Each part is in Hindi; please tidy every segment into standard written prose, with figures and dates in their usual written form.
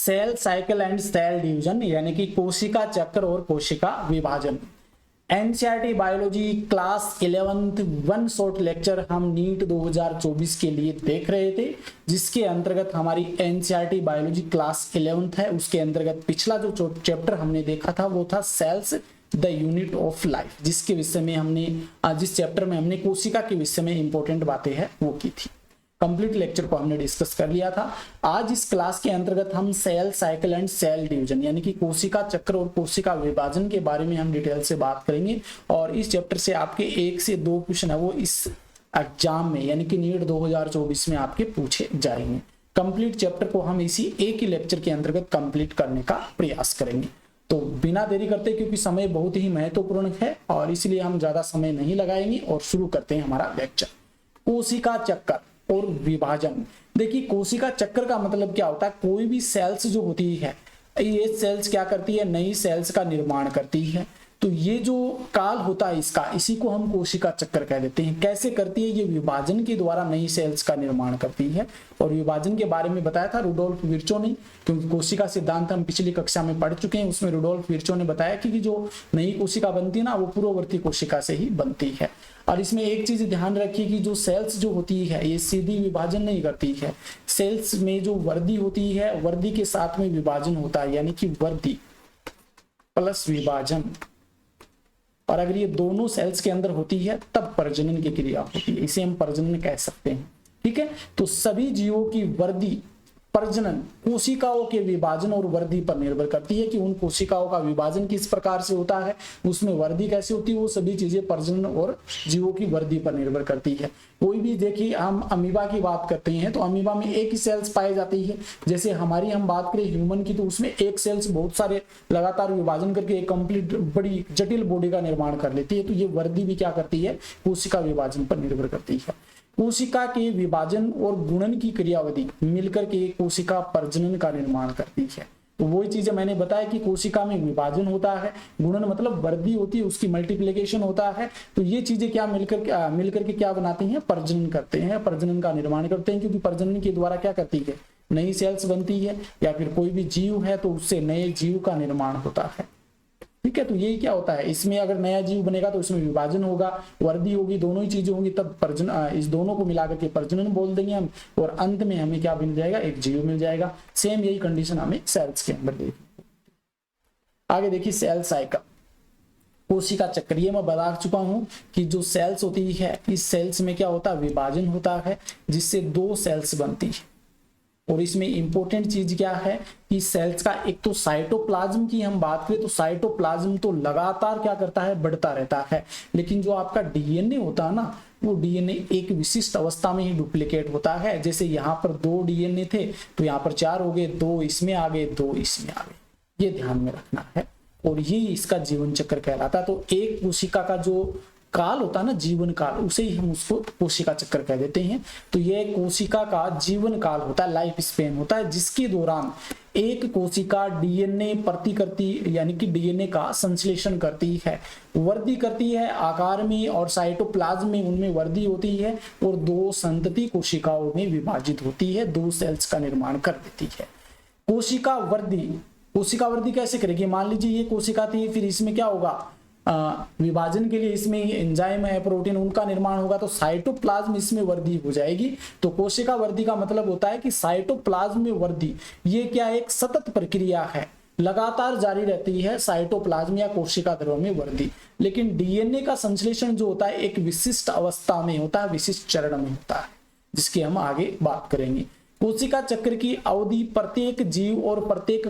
Cell cycle and cell division यानी कि कोशिका चक्र और कोशिका विभाजन। NCERT biology class 11th one shot lecture हम नीट 2024 के लिए देख रहे थे, जिसके अंतर्गत हमारी एनसीईआरटी बायोलॉजी क्लास 11th है। उसके अंतर्गत पिछला जो चैप्टर हमने देखा था वो था cells the unit of life, जिसके विषय में हमने जिस चैप्टर में हमने कोशिका के विषय में इंपॉर्टेंट बातें हैं वो की थी। कंप्लीट लेक्चर को हमने डिस्कस कर लिया था। आज इस क्लास के अंतर्गत हम cell cycle and cell division यानी कि कोशिका चक्र और कोशिका विभाजन के बारे में हम डिटेल से बात करेंगे। और इस चैप्टर से आपके 1 से 2 क्वेश्चन है वो इस एग्जाम में यानी कि नीट 2024 में आपके पूछे जाएंगे। कंप्लीट चैप्टर को हम इसी एक ही लेक्चर के अंतर्गत कंप्लीट करने का प्रयास करेंगे। तो बिना देरी करते, क्योंकि समय बहुत ही महत्वपूर्ण है और इसलिए हम ज्यादा समय नहीं लगाएंगे और शुरू करते हैं हमारा लेक्चर। कोशिका चक्र और विभाजन। देखिए कोशिका चक्र का मतलब क्या होता है, कोई भी सेल्स जो होती है ये सेल्स क्या करती है, नई सेल्स का निर्माण करती है। तो ये जो काल होता है इसका, इसी को हम कोशिका चक्र कह देते हैं। कैसे करती है, ये विभाजन के द्वारा नई सेल्स का निर्माण करती है। और विभाजन के बारे में बताया था रुडोल्फ विर्चो ने, क्योंकि कोशिका सिद्धांत हम पिछली कक्षा में पढ़ चुके हैं। उसमें रुडोल्फ विर्चो ने बताया कि जो नई कोशिका बनती है ना वो पूर्ववर्ती कोशिका से ही बनती है। और इसमें एक चीज ध्यान रखिए कि जो सेल्स जो होती है ये सीधी विभाजन नहीं करती है। सेल्स में जो वर्दी होती है, वर्दी के साथ में विभाजन होता है, यानी कि वर्दी प्लस विभाजन। और अगर ये दोनों सेल्स के अंदर होती है तब प्रजनन की क्रिया होती है, इसे हम प्रजनन कह सकते हैं। ठीक है, तो सभी जीवों की वर्दी प्रजनन कोशिकाओं के विभाजन और वर्दी पर निर्भर करती है कि उन कोशिकाओं का विभाजन किस प्रकार से होता है, उसमें वर्दी कैसे होती है, वो सभी चीजें प्रजनन और जीवों की वर्दी पर निर्भर करती है। कोई भी देखिए हम अमीबा की बात करते हैं तो अमीबा में एक ही सेल्स पाई जाती है। जैसे हमारी हम बात करें ह्यूमन की तो उसमें एक सेल्स बहुत सारे लगातार विभाजन करके एक कंप्लीट बड़ी जटिल बॉडी का निर्माण कर लेती है। तो ये वर्दी भी क्या करती है, कोशिका विभाजन पर निर्भर करती है। कोशिका के विभाजन और गुणन की क्रियाविधि मिलकर के कोशिका प्रजनन का निर्माण करती है। तो वही चीजें मैंने बताया कि कोशिका में विभाजन होता है, गुणन मतलब वृद्धि होती है, उसकी मल्टीप्लिकेशन होता है। तो ये चीजें क्या मिलकर के क्या बनाती हैं, प्रजनन करते हैं, प्रजनन का निर्माण करते हैं। क्योंकि प्रजनन के द्वारा क्या करती है, नई सेल्स बनती है, या फिर कोई भी जीव है तो उससे नए जीव का निर्माण होता है। ठीक है, तो यही क्या होता है, इसमें अगर नया जीव बनेगा तो इसमें विभाजन होगा, वर्दी होगी, दोनों ही चीजें होंगी, तब प्रजनन, इस दोनों को मिलाकर के प्रजनन बोल देंगे हम। और अंत में हमें क्या मिल जाएगा, एक जीव मिल जाएगा। सेम यही कंडीशन हमें सेल्स के अंदर देखिए। आगे देखिए सेल साइकिल, कोशिका चक्र। ये मैं बता चुका हूं कि जो सेल्स होती है इस सेल्स में क्या होता है, विभाजन होता है, जिससे 2 सेल्स बनती है। और इसमें इंपॉर्टेंट चीज क्या है कि सेल्स का एक तो साइटोप्लाज्म की हम बात करें तो साइटोप्लाज्म तो लगातार क्या करता है, बढ़ता रहता है। लेकिन जो आपका डीएनए होता है ना, वो डीएनए एक विशिष्ट अवस्था में ही डुप्लीकेट होता है। जैसे यहाँ पर 2 डीएनए थे तो यहाँ पर 4 हो गए, 2 इसमें आ गए, 2 इसमें आ गए। ये ध्यान में रखना है और ये इसका जीवन चक्र कहलाता है। तो एक कोशिका का जो काल होता है ना, जीवन काल, उसे ही हम उसको कोशिका चक्र कह देते हैं। तो ये कोशिका का जीवन काल होता है, लाइफ स्पेन होता है, जिसके दौरान एक कोशिका डीएनए प्रतिकृति यानी कि डीएनए का संश्लेषण करती है, वृद्धि करती है आकार में, और साइटोप्लाज्म में उनमें वृद्धि होती है और 2 संतति कोशिकाओं में विभाजित होती है, 2 सेल्स का निर्माण कर देती है। कोशिका वृद्धि कैसे करेगी, मान लीजिए ये कोशिका थी, फिर इसमें क्या होगा, विभाजन के लिए इसमें एंजाइम है, प्रोटीन, उनका निर्माण होगा, तो साइटोप्लाज्म इसमें वृद्धि हो जाएगी। तो कोशिका वृद्धि का मतलब होता है कि साइटोप्लाज्म में वृद्धि, ये क्या एक सतत प्रक्रिया है, लगातार जारी रहती है साइटोप्लाज्म या कोशिका द्रव्य में वृद्धि। लेकिन डीएनए का संश्लेषण जो होता है एक विशिष्ट अवस्था में होता है, विशिष्ट चरण में होता है, जिसकी हम आगे बात करेंगे। कोशिका चक्र की अवधि प्रत्येक जीव और प्रत्येक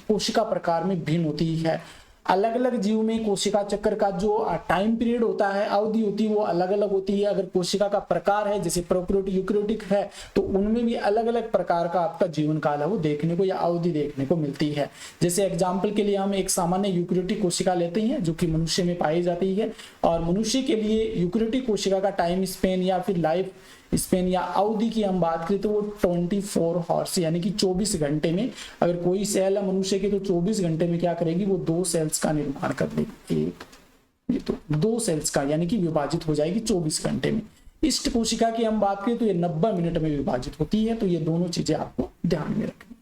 कोशिका प्रकार में भिन्न होती है। अलग अलग जीव में कोशिका चक्र का जो टाइम पीरियड होता है, अवधि होती है, वो अलग अलग होती है। अगर कोशिका का प्रकार है, जैसे प्रोकैरियोटिक यूकेरियोटिक है, तो उनमें भी अलग अलग प्रकार का आपका जीवन काल है वो देखने को या अवधि देखने को मिलती है। जैसे एग्जाम्पल के लिए हम एक सामान्य यूकेरियोटिक कोशिका लेते हैं जो कि मनुष्य में पाई जाती है, और मनुष्य के लिए यूकेरियोटिक कोशिका का टाइम स्पेन या फिर लाइफ स्पेन या अवधि की हम बात करें तो वो 24 हॉर्स यानी कि 24 घंटे में, अगर कोई सेल है मनुष्य की तो 24 घंटे में क्या करेगी, वो 2 सेल्स का निर्माण कर देगी। ये तो 2 सेल्स का यानी कि विभाजित हो जाएगी 24 घंटे में। इस कोशिका की हम बात करें तो ये 90 मिनट में विभाजित होती है। तो ये दोनों चीजें आपको ध्यान में रखनी।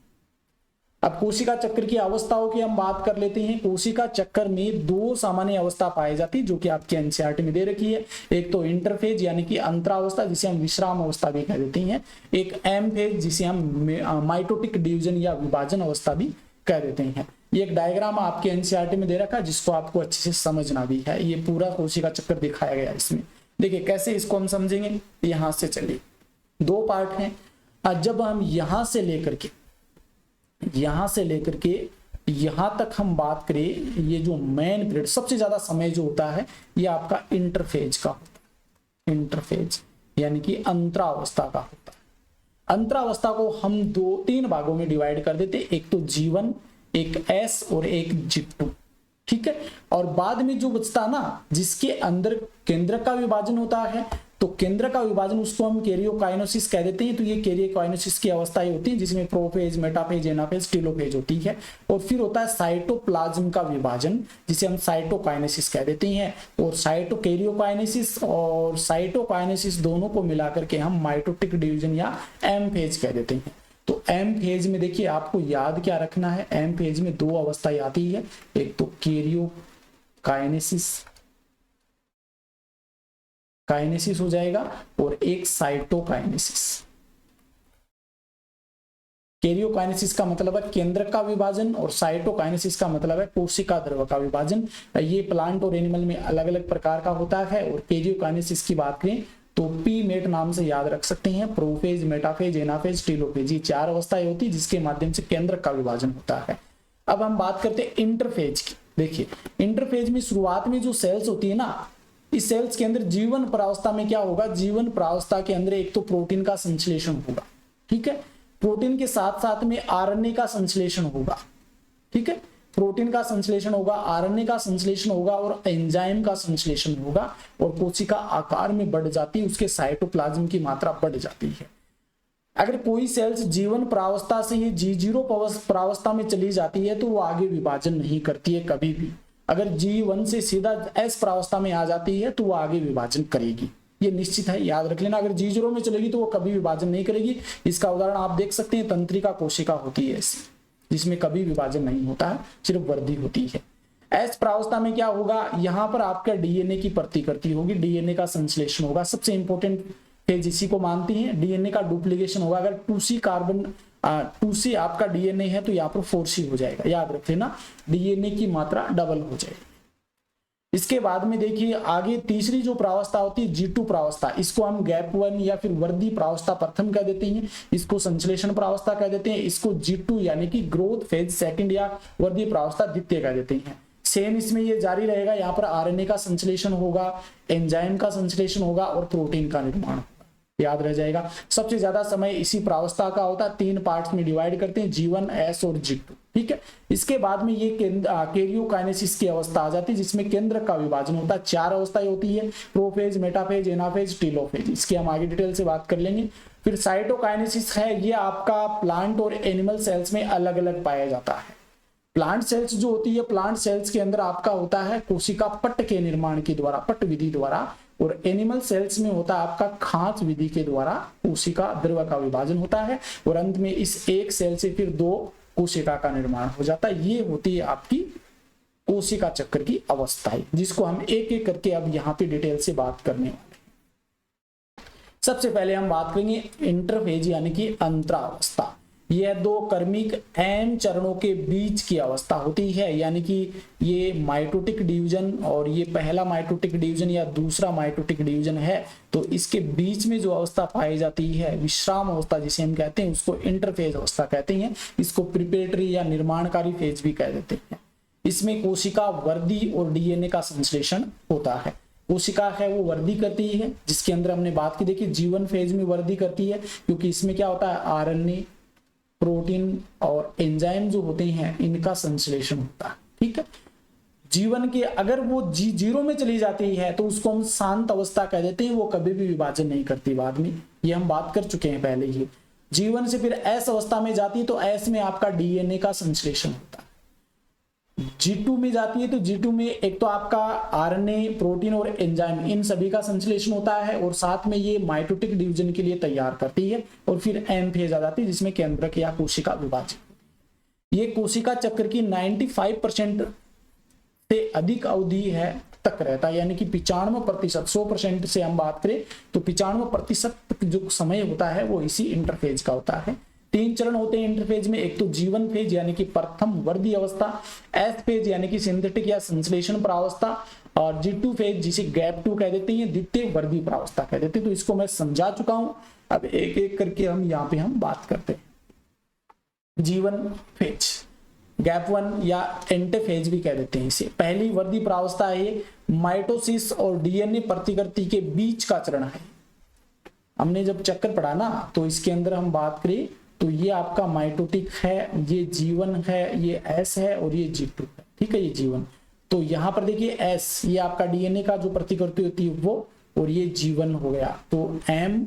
अब कोशिका चक्र की अवस्थाओं की हम बात कर लेते हैं। कोशिका चक्र में दो सामान्य अवस्था पाई जाती है जो कि आपके एनसीईआरटी में दे रखी है। एक तो इंटरफेज यानी कि अंतरावस्था जिसे हम विश्राम अवस्था भी कह देते हैं, एक एम फेज जिसे हम माइटोटिक डिवीजन या विभाजन अवस्था भी कह देते हैं। ये एक डायग्राम आपके एनसीईआरटी में दे रखा है जिसको आपको अच्छे से समझना भी है। ये पूरा कोशिका चक्र दिखाया गया है इसमें। देखिए कैसे इसको हम समझेंगे, यहां से चलिए, दो पार्ट हैं। जब हम यहां से लेकर के यहां तक हम बात करें, ये जो मेन पीरियड सबसे ज्यादा समय जो होता है ये आपका इंटरफेज का होता है। इंटरफेज यानी कि अंतरावस्था का होता है। अंतरावस्था को हम तीन भागों में डिवाइड कर देते, एक तो G1, एक S और एक G2, ठीक है। और बाद में जो बचता ना, जिसके अंदर केंद्रक का विभाजन होता है, तो केंद्र का विभाजन उसको हम कैरियोकाइनेसिस कह देते हैं। तो ये कैरियोकाइनेसिस की अवस्थाएं होती है जिसमें प्रोफेज, मेटाफेज, एनाफेज, टेलोफेज होती है। और फिर होता है साइटोप्लाज्म का विभाजन जिसे हम साइटोकाइनेसिस कह देते हैं। और कैरियोकाइनेसिस और साइटोकाइनेसिस दोनों को मिलाकर के हम माइटोटिक डिवीजन या एम फेज कह देते हैं। तो एम फेज में देखिए आपको याद क्या रखना है, एम फेज में दो अवस्थाएं आती है, एक तो काइनेसिस हो जाएगा और एक साइटोकाइनेसिस। कैरियोकाइनेसिस का मतलब है केंद्रक का विभाजन और साइटोकाइनेसिस का मतलब है कोशिका द्रव्य का विभाजन। ये प्लांट और एनिमल में अलग अलग प्रकार का होता है। और कैरियोकाइनेसिस की बात करें तो पीमेट नाम से याद रख सकते हैं। प्रोफेज, मेटाफेज, एनाफेज, टेलोफेज, ये चार अवस्थाएं होती है जिसके माध्यम से केंद्रक का विभाजन होता है। अब हम बात करते हैं इंटरफेज की। देखिए इंटरफेज में शुरुआत में जो सेल्स होती है ना, इस सेल्स के अंदर जीवन प्रावस्था में क्या होगा, जीवन प्रावस्था के अंदर एक तो प्रोटीन का संश्लेषण होगा, ठीक है। प्रोटीन के साथ साथ में आरएनए का संश्लेषण होगा, ठीक है। प्रोटीन का संश्लेषण होगा, आरएनए का संश्लेषण होगा और एंजाइम का संश्लेषण होगा। और कोशिका आकार में बढ़ जाती है, उसके साइटोप्लाज्म की मात्रा बढ़ जाती है। अगर कोई सेल्स जीवन प्रावस्था से ही G0 प्रावस्था में चली जाती है तो वो आगे विभाजन नहीं करती है कभी भी। अगर G1 से सीधा S प्रावस्था में आ जाती है तो वो आगे विभाजन करेगी, ये निश्चित है, याद रख लेना। अगर G0 में चलेगी तो वो कभी विभाजन नहीं करेगी। इसका उदाहरण आप देख सकते हैं, तंत्रिका कोशिका होती है ऐसी, जिसमें कभी विभाजन नहीं होता है, सिर्फ वृद्धि होती है। S प्रावस्था में क्या होगा, यहाँ पर आपका डीएनए की प्रतिकृति होगी, डीएनए का संश्लेषण होगा। सबसे इंपॉर्टेंट फेज इसी को मानती हैं। डीएनए का डुप्लीकेशन होगा। अगर 2C आपका डीएनए है तो यहाँ पर 4C हो जाएगा, याद रख लेना, डीएनए की मात्रा डबल हो जाएगी। इसके बाद में देखिए आगे तीसरी जो प्रावस्था होती है G2 प्रावस्था, इसको हम गैप 1 या फिर वृद्धि प्रावस्था प्रथम कह देते हैं, इसको संश्लेषण प्रावस्था कह देते हैं, इसको G2 यानी कि ग्रोथ फेज सेकंड या वृद्धि प्रावस्था द्वितीय कह देते हैं। सेम इसमें ये जारी रहेगा, यहाँ पर आरएनए का संश्लेषण होगा, एंजाइम का संश्लेषण होगा और प्रोटीन का निर्माण, याद रह जाएगा। सबसे ज्यादा समय इसी प्रावस्था का होता है। 3 पार्ट्स में डिवाइड करते हैं, G1, S और G2, ठीक है। इसके बाद में ये कैरियोकाइनेसिस की अवस्था आ जाती है जिसमें केंद्रक का विभाजन होता है। 4 अवस्थाएं होती है, प्रोफेज, मेटाफेज, एनाफेज, टेलोफेज। इसकी हम आगे डिटेल से बात कर लेंगे। फिर साइटोकाइनेसिस है, ये आपका प्लांट और एनिमल सेल्स में अलग अलग पाया जाता है। प्लांट सेल्स जो होती है, प्लांट सेल्स के अंदर आपका होता है कोशिका पट्ट के निर्माण के द्वारा, पट्ट विधि द्वारा। और एनिमल सेल्स में होता है आपका खांच विधि के द्वारा कोशिका द्रव्य का विभाजन होता है। और अंत में इस एक सेल से फिर 2 कोशिका का निर्माण हो जाता है। ये होती है आपकी कोशिका चक्र की अवस्थाएं, जिसको हम एक एक करके अब यहाँ पे डिटेल से बात करने वाले हैं। सबसे पहले हम बात करेंगे इंटरफेज यानी कि अंतरावस्था। यह 2 कर्मिक एम चरणों के बीच की अवस्था होती है, यानी कि ये माइटोटिक डिवीजन और ये पहला माइटोटिक डिवीजन या दूसरा माइटोटिक डिवीजन है। तो इसके बीच में जो अवस्था पाई जाती है विश्राम अवस्था जिसे हम कहते हैं, उसको इंटरफेज अवस्था कहते हैं। इसको प्रिपरेटरी या निर्माणकारी फेज भी कह देते हैं। इसमें कोशिका वृद्धि और डीएनए का संश्लेषण होता है। कोशिका है वो वृद्धि करती है, जिसके अंदर हमने बात की, देखिए G1 फेज में वृद्धि करती है क्योंकि इसमें क्या होता है, आरएनए, प्रोटीन और एंजाइम जो होते हैं इनका संश्लेषण होता है, ठीक है। जीवन के अगर वो G0 में चली जाती है तो उसको हम शांत अवस्था कह देते हैं, वो कभी भी विभाजन नहीं करती। बाद में ये हम बात कर चुके हैं पहले ही। जीवन से फिर S अवस्था में जाती है तो S में आपका डीएनए का संश्लेषण होता है। G2 में जाती है तो G2 में एक तो आपका आरएनए, प्रोटीन और एंजाइम, इन सभी का संश्लेषण होता है और साथ में ये माइटोटिक डिवीजन के लिए तैयार करती है। और फिर एम फेज आ जाती है जिसमें केंद्रक या कोशिका विभाजन। ये कोशिका चक्र की 95% से अधिक अवधि है तक रहता है, यानी कि 95%, 100% से हम बात करें तो 95% जो समय होता है वो इसी इंटरफेज का होता है। 3 चरण होते हैं इंटरफेज में, एक तो जीवन फेज यानी कि प्रथम वर्दी अवस्था, एस फेज यानी कि सिंथेटिक या संश्लेषण प्रावस्था, और G2 फेज जिसे गैप 2 कह देते हैं, द्वितीय वर्दी प्रावस्था कह देते हैं। तो इसको मैं समझा चुका हूं, अब एक एक करके हम यहाँ पे हम बात करते हैं। जीवन फेज, गैप 1 या एंटेफेज भी कह देते हैं इसे। पहली वर्दी प्रावस्था है माइटोसिस और डीएनए प्रतिकृति के बीच का चरण है। हमने जब चक्कर पढ़ा ना तो इसके अंदर हम बात करें तो ये आपका माइटोटिक है, ये जीवन है, ये एस है और ये G2 है, ठीक है, ये जीवन। तो यहाँ पर देखिए एस ये आपका डीएनए का जो प्रतिकृति होती है वो, और ये जीवन हो गया। तो एम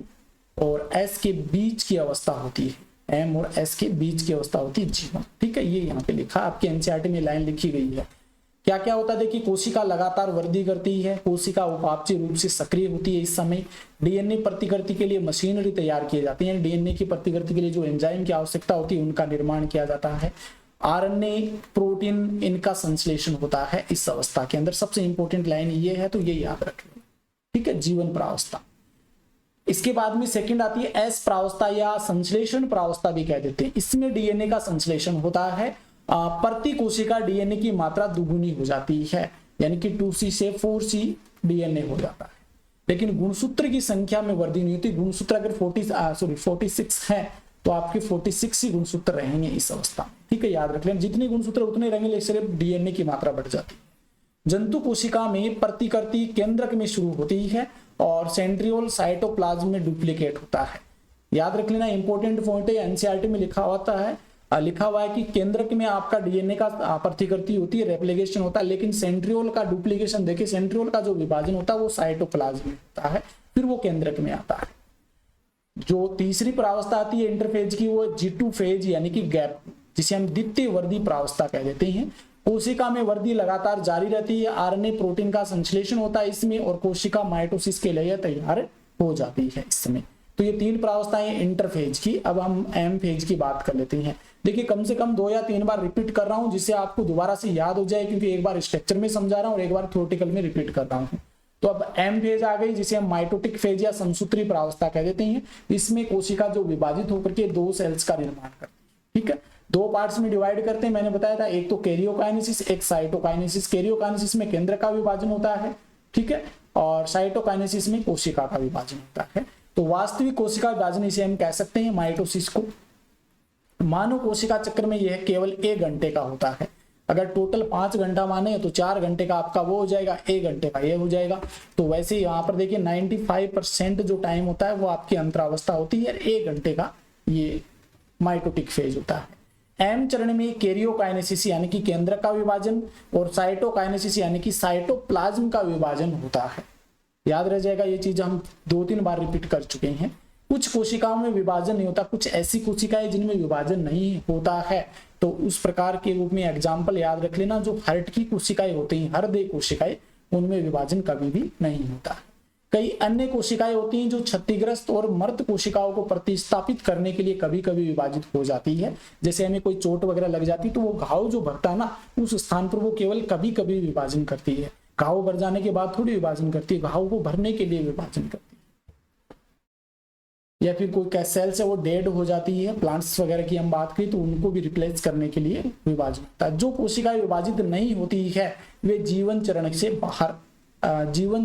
और एस के बीच की अवस्था होती है, एम और एस के बीच की अवस्था होती है जीवन, ठीक है। ये यहाँ पे लिखा आपके एनसीईआरटी में लाइन लिखी गई है। क्या क्या होता है देखिए, कोशिका लगातार वृद्धि करती है, कोशिका उपापचय रूप से सक्रिय होती है। इस समय डीएनए प्रतिकृति के लिए मशीनरी तैयार किए जाती है, डीएनए की प्रतिकृति के लिए जो एंजाइम की आवश्यकता होती है उनका निर्माण किया जाता है। आरएनए प्रोटीन इनका संश्लेषण होता है इस अवस्था के अंदर। सबसे इंपॉर्टेंट लाइन ये है, तो ये याद रखें, ठीक है, जीवन प्रावस्था। इसके बाद में सेकंड आती है एस प्रावस्था या संश्लेषण प्रावस्था भी कह देते हैं। इसमें डीएनए का संश्लेषण होता है, प्रति कोशिका डीएनए की मात्रा दुगुनी हो जाती है, यानी कि 2C से 4C डीएनए हो जाता है, लेकिन गुणसूत्र की संख्या में वृद्धि नहीं होती। गुणसूत्र अगर 46 है तो आपके 46 ही गुणसूत्र रहेंगे इस अवस्था में, ठीक है, याद रख लें। जितने गुणसूत्र उतने रहेंगे, लेकिन सिर्फ डीएनए की मात्रा बढ़ जाती है। जंतु कोशिका में प्रतिकृति केंद्रक में शुरू होती है और सेंट्रियोल साइटोप्लाज्म में डुप्लीकेट होता है। याद रख लेना, इंपॉर्टेंट पॉइंट है, एनसीईआरटी में लिखा हुआ है कि केंद्रक में आपका डीएनए का प्रतिकृति होती है, रेप्लिकेशन होता है, लेकिन सेंट्रियोल का डुप्लीकेशन, देखिए सेंट्रियोल का जो विभाजन होता है वो साइटोप्लाज्म में होता है, फिर वो केंद्रक में आता है। जो तीसरी प्रावस्था आती है इंटरफेज की, वो G2 फेज यानी कि गैप, जिसे हम द्वितीय वर्दी प्रावस्था कह देते हैं। कोशिका में वृद्धि लगातार जारी रहती है, आरएनए प्रोटीन का संश्लेषण होता है इसमें, और कोशिका माइटोसिस के लिए तैयार हो जाती है इस समय। तो ये 3 प्रावस्थाएं इंटरफेज की। अब हम एम फेज की बात कर लेते हैं। देखिए कम से कम 2 या 3 बार रिपीट कर रहा हूं, जिससे आपको दोबारा से याद हो जाए, क्योंकि एक बार स्ट्रक्चर में समझा रहा हूं और एक बार थ्योरेटिकल में रिपीट कर रहा हूं। तो अब एम फेज आ गई, जिसे हम माइटोटिक फेज या समसूत्री प्रावस्था कह देते हैं। इसमें कोशिका जो विभाजित होकर के 2 सेल्स का निर्माण करती है, ठीक है, 2 पार्ट्स में डिवाइड करते हैं। मैंने बताया था, एक तो कैरियोकाइनेसिस, एक साइटोकाइनेसिस। कैरियोकाइनेसिस में केंद्र का विभाजन होता है, ठीक है, और साइटोकाइनेसिस में कोशिका का विभाजन होता है। तो वास्तविक कोशिका विभाजन इसे हम कह सकते हैं माइटोसिस को। मानव कोशिका चक्र में यह केवल 1 घंटे का होता है। अगर टोटल 5 घंटा माने तो 4 घंटे का आपका वो हो जाएगा, 1 घंटे का ये हो जाएगा। तो वैसे ही यहाँ पर देखिए 95% जो टाइम होता है वो आपकी अंतरावस्था होती है, 1 घंटे का ये माइटोटिक फेज होता है। एम चरण में कैरियोकाइनेसिस यानी कि केंद्र का विभाजन और साइटोकाइनेसिस यानी कि साइटोप्लाज्म का विभाजन होता है। याद रह जाएगा, ये चीज हम 2-3 बार रिपीट कर चुके हैं। कुछ कोशिकाओं में विभाजन नहीं होता, कुछ ऐसी कोशिकाएं जिनमें विभाजन नहीं होता है, तो उस प्रकार के रूप में एग्जाम्पल याद रख लेना। जो हार्ट की कोशिकाएं होती हैं, हृदय कोशिकाएं, उनमें विभाजन कभी भी नहीं होता। कई अन्य कोशिकाएं होती हैं जो क्षतिग्रस्त और मृत कोशिकाओं को प्रतिस्थापित करने के लिए कभी कभी विभाजित हो जाती है। जैसे हमें कोई चोट वगैरह लग जाती है तो वो घाव जो भरता है ना, उस स्थान पर वो केवल कभी कभी विभाजन करती है। घाव भर जाने के बाद थोड़ी विभाजन करती है, घाव को भरने के लिए विभाजन करती है। या फिर कोई सेल्स है वो डेड हो जाती है, प्लांट्स वगैरह की हम बात करें तो उनको भी रिप्लेस करने के लिए विभाजन होता है। जो कोशिकाएं विभाजित नहीं होती है वे जीवन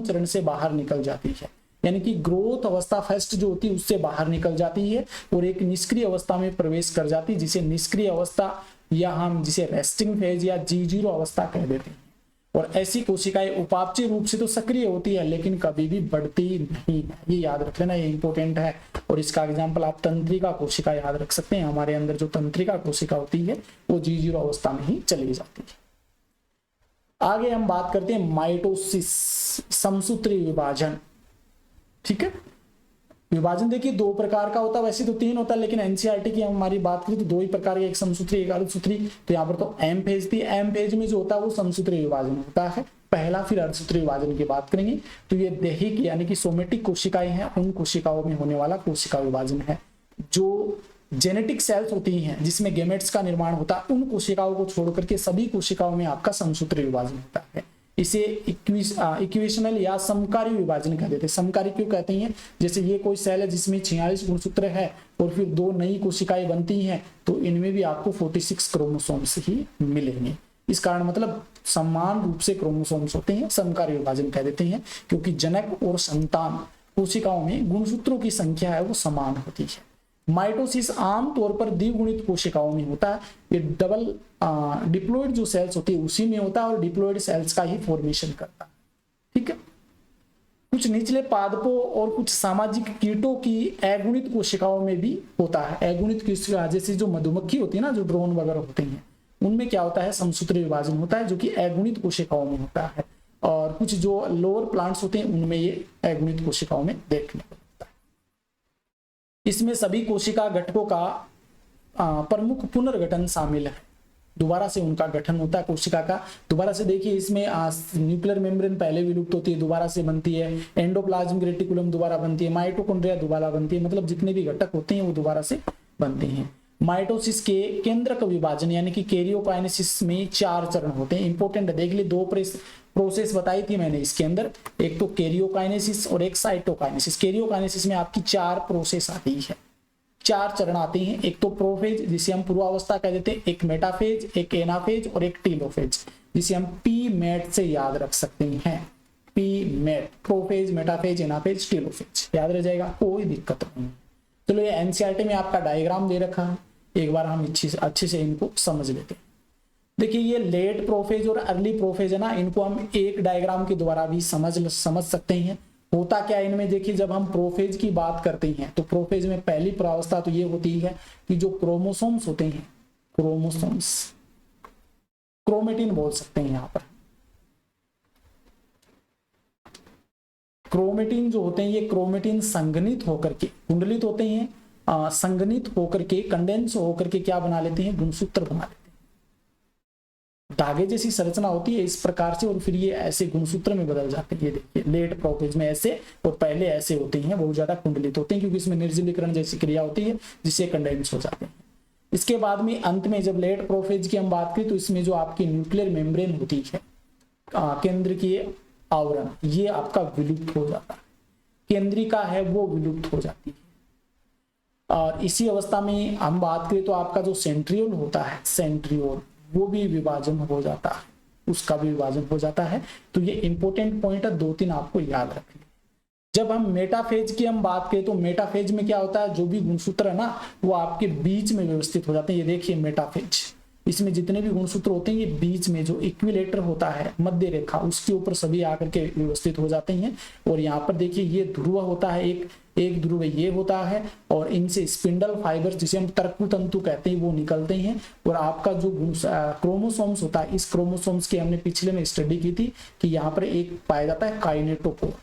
चरण से बाहर निकल जाती है, यानी कि ग्रोथ अवस्था फर्स्ट जो होती है उससे बाहर निकल जाती है और एक निष्क्रिय अवस्था में प्रवेश कर जाती है, जिसे निष्क्रिय अवस्था या हम जिसे रेस्टिंग फेज या G0 अवस्था कह देते हैं। और ऐसी कोशिकाएं उपापचय रूप से तो सक्रिय होती है लेकिन कभी भी बढ़ती नहीं है, ये याद रख लेना, ये इंपॉर्टेंट है। और इसका एग्जांपल आप तंत्रिका कोशिका याद रख सकते हैं। हमारे अंदर जो तंत्रिका कोशिका होती है वो G0 अवस्था में ही चली जाती है। आगे हम बात करते हैं माइटोसिस, समसूत्री विभाजन, ठीक है। विभाजन देखिए 2 प्रकार का होता है, वैसे तो 3 होता है, लेकिन एनसीईआरटी की हमारी बात करें तो 2 ही प्रकार के, एक समसूत्री एक अर्धसूत्री। तो यहाँ पर तो एम फेज थी, एम फेज में जो होता है वो समसूत्री विभाजन होता है पहला, फिर अर्धसूत्री विभाजन की बात करेंगे। तो ये दैहिक यानी कि सोमेटिक कोशिकाएं हैं, उन कोशिकाओं में होने वाला कोशिका विभाजन है। जो जेनेटिक सेल्स होती हैं जिसमें गेमेट्स का निर्माण होता है, उन कोशिकाओं को छोड़ करके सभी कोशिकाओं में आपका समसूत्री विभाजन होता है। इसे इक्वेशनल या समकारी विभाजन कहते हैं। समकारी क्यों कहते हैं? जैसे ये कोई सेल है जिसमें 46 गुणसूत्र है और फिर 2 नई कोशिकाएं बनती हैं, तो इनमें भी आपको 46 क्रोमोसोम्स ही मिलेंगे। इस कारण मतलब समान रूप से क्रोमोसोम्स होते हैं, समकारी विभाजन कह देते हैं, क्योंकि जनक और संतान कोशिकाओं में गुणसूत्रों की संख्या है वो समान होती है। माइटोसिस आमतौर पर द्विगुणित कोशिकाओं में होता है। ये डबल डिप्लॉइड जो सेल्स होती है उसी में होता है और डिप्लॉइड सेल्स का ही फॉर्मेशन करता है। ठीक है। कुछ निचले पादपों और कुछ सामाजिक कीटों की अगुणित कोशिकाओं में भी होता है। अगुणित कोशिका जैसे जो मधुमक्खी होती है ना, जो ड्रोन वगैरह होते हैं, उनमें क्या होता है? समसूत्री विभाजन होता है, जो कि अगुणित कोशिकाओं में होता है। और कुछ जो लोअर प्लांट्स होते हैं उनमें ये अगुणित कोशिकाओं में देखने को मिलता है। इसमें सभी कोशिका घटकों का प्रमुख पुनर्गठन शामिल है। दोबारा से उनका गठन होता है कोशिका का। दोबारा से देखिए, इसमें न्यूक्लियर मेम्ब्रेन पहले विलुप्त होती है, दोबारा से बनती है। एंडोप्लाज्मिक रेटिकुलम दोबारा बनती है। माइटोकॉन्ड्रिया दोबारा बनती है। मतलब जितने भी घटक होते हैं वो दोबारा से बनते हैं। माइटोसिस के केंद्रक विभाजन यानी कि कैरियोकाइनेसिस में 4 चरण होते हैं। इंपॉर्टेंट देख ली, 2 प्रोसेस बताई थी मैंने इसके अंदर, एक तो कैरियोकाइनेसिस और एक साइटोकाइनेसिस। कैरियोकाइनेसिस में आपकी 4 प्रोसेस आती है, 4 चरण आते हैं। एक तो प्रोफेज जिसे हम पूर्वावस्था कह देते हैं, एक मेटाफेज, एक एनाफेज और एक टीलोफेज, जिसे हम पी मेट से याद रख सकते हैं। P mat, prophase, metaphase, anaphase, telophase, याद रह जाएगा, कोई दिक्कत नहीं। चलो ये एनसीईआरटी में आपका डायग्राम दे रखा है, एक बार हम अच्छे से इनको समझ लेते हैं। देखिए ये लेट प्रोफेज और अर्ली प्रोफेज है ना, इनको हम एक डायग्राम के द्वारा भी समझ सकते हैं। होता क्या है इनमें? देखिए जब हम प्रोफेज की बात करते हैं तो प्रोफेज में पहली प्रावस्था तो ये होती है कि जो क्रोमोसोम्स होते हैं, क्रोमोसोम्स, क्रोमेटिन बोल सकते हैं यहाँ पर। क्रोमेटिन जो होते हैं ये क्रोमेटिन संघनित होकर के, कुंडलित होते हैं, संघनित होकर के, कंडेंस होकर के क्या बना लेते हैं? गुणसूत्र बना लेते हैं। धागे जैसी संरचना होती है इस प्रकार से, और फिर ये ऐसे गुणसूत्र में बदल जाते हैं। ये देखिए लेट प्रोफेज में ऐसे और पहले ऐसे होते हैं, बहुत ज्यादा कुंडलित होते हैं, क्योंकि इसमें निर्जलीकरण जैसी क्रिया होती है जिससे कंडेंस हो जाते हैं। इसके बाद में अंत में जब लेट प्रोफेज की हम बात करें तो इसमें जो आपकी न्यूक्लियर मेम्ब्रेन होती है, केंद्र की आवरण, ये आपका विलुप्त हो जाता है। केंद्रिका है वो विलुप्त हो जाती है। और इसी अवस्था में हम बात करें तो आपका जो सेंट्रियोल होता है, सेंट्रियोल, वो भी विभाजन हो जाता है, उसका भी विभाजन हो जाता है। तो ये इंपॉर्टेंट पॉइंट है, 2-3 आपको याद रखने। जब हम मेटाफेज की हम बात करें तो मेटाफेज में क्या होता है? जो भी गुणसूत्र है ना वो आपके बीच में व्यवस्थित हो जाते हैं। ये देखिए मेटाफेज, इसमें जितने भी गुणसूत्र होते हैं ये बीच में जो इक्विलेटर होता है, मध्य रेखा, उसके ऊपर सभी आकर के व्यवस्थित हो जाते हैं। और यहाँ पर देखिए ये ध्रुव होता है, एक ध्रुव ये होता है, और इनसे स्पिंडल फाइबर जिसे हम तर्कु तंतु कहते हैं वो निकलते हैं। और आपका जो क्रोमोसोम्स होता है, इस क्रोमोसोम्स की हमने पिछले में स्टडी की थी कि यहाँ पर एक पाया जाता है काइनेटोकोर।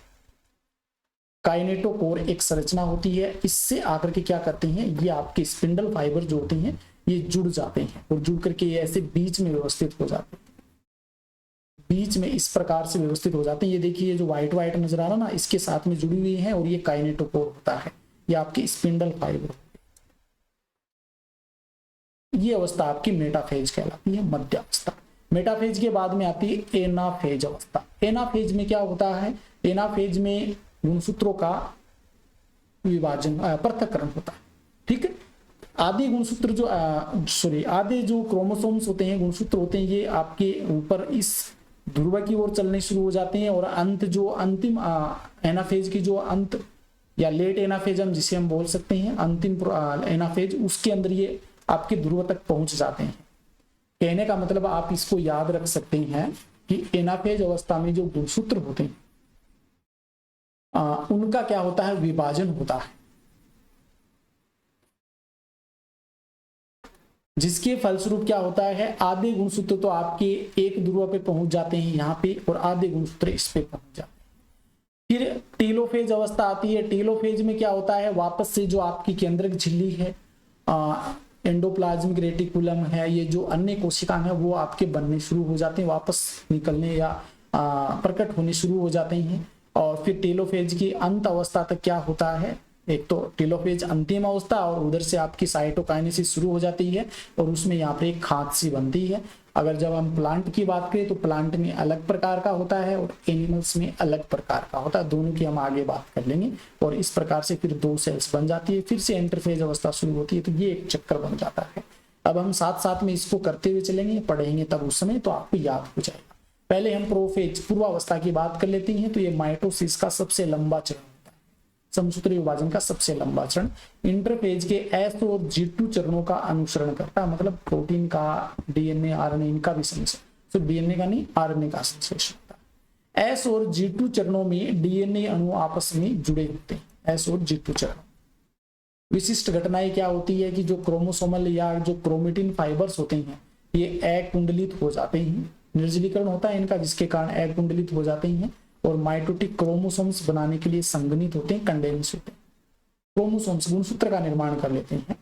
काइनेटोकोर एक संरचना होती है, इससे आकर के क्या करते हैं, ये आपके स्पिंडल फाइबर जो होते हैं ये जुड़ जाते हैं और जुड़ करके ये ऐसे बीच में व्यवस्थित हो जाते हैं। बीच में इस प्रकार से व्यवस्थित हो जाते हैं। ये देखिए ये जो व्हाइट व्हाइट नजर आ रहा ना, इसके साथ में जुड़ी हुई है और ये काइनेटोकोर होता है, ये आपकी स्पिंडल फाइबर। ये अवस्था आपकी मेटाफेज कहलाती है, मध्य अवस्था। मेटाफेज के बाद में आती है एनाफेज अवस्था। एनाफेज में क्या होता है? एनाफेज में गुणसूत्रों का विभाजन, पृथक्करण होता है। ठीक है। आधे गुणसूत्र जो आधे जो क्रोमोसोम्स होते हैं, गुणसूत्र होते हैं, ये आपके ऊपर इस ध्रुव की ओर चलने शुरू हो जाते हैं। और अंत जो अंतिम एनाफेज की जो अंत या लेट एनाफेज हम जिसे हम बोल सकते हैं, अंतिम एनाफेज, उसके अंदर ये आपके ध्रुव तक पहुंच जाते हैं। कहने का मतलब आप इसको याद रख सकते हैं कि एनाफेज अवस्था में जो गुणसूत्र होते हैं उनका क्या होता है? विभाजन होता है, जिसके फलस्वरूप क्या होता है? आधे गुणसूत्र तो आपके एक ध्रुव पे पहुंच जाते हैं यहाँ पे, और आधे गुणसूत्र इस पे पहुंच जाते हैं। फिर टीलोफेज अवस्था आती है। टीलोफेज में क्या होता है? वापस से जो आपकी केंद्रक झिल्ली है, एंडोप्लाज्मिक रेटिकुलम है, ये जो अन्य कोशिकाएं हैं वो आपके बनने शुरू हो जाते हैं, वापस निकलने या प्रकट होने शुरू हो जाते हैं। और फिर टेलोफेज की अंत अवस्था तक क्या होता है? एक तो टेलोफेज अंतिम अवस्था और उधर से आपकी साइटोकाइनेसिस शुरू हो जाती है और उसमें यहाँ पे एक खाद सी बनती है। अगर जब हम प्लांट की बात करें तो प्लांट में अलग प्रकार का होता है और एनिमल्स में अलग प्रकार का होता है, दोनों की हम आगे बात कर लेंगे। और इस प्रकार से फिर 2 सेल्स बन जाती है, फिर से इंटरफेज अवस्था शुरू होती है, तो ये एक चक्कर बन जाता है। अब हम साथ साथ में इसको करते हुए चलेंगे, पढ़ेंगे तब उस समय तो आपको याद हो जाएगा। पहले हम प्रोफेज पूर्वावस्था की बात कर लेते हैं। तो ये माइटोसिस का सबसे लंबा चरण होता है, समसूत्र विभाजन का सबसे लंबा चरण। इंटरफेज के S और G2 चरणों का अनुसरण करता है, मतलब प्रोटीन का, डीएनए, आरएनए इनका भी संश्लेषण, सिर्फ डीएनए का नहीं आरएनए का संश्लेषण होता है। S और G2 चरणों में डीएनए अणु आपस में जुड़े होते हैं। S और G2 चरण विशिष्ट घटनाएं क्या होती है कि जो क्रोमोसोमल या जो क्रोमेटिन फाइबर्स होते हैं ये अकुंडलित हो जाते हैं, निर्जलीकरण होता है इनका, जिसके कारण अकुंडलित हो जाते हैं और माइटोटिक क्रोमोसोम्स बनाने के लिए संघनित होते हैं, कंडेंस होते हैं। क्रोमोसोम्स गुणसूत्र का निर्माण कर लेते हैं।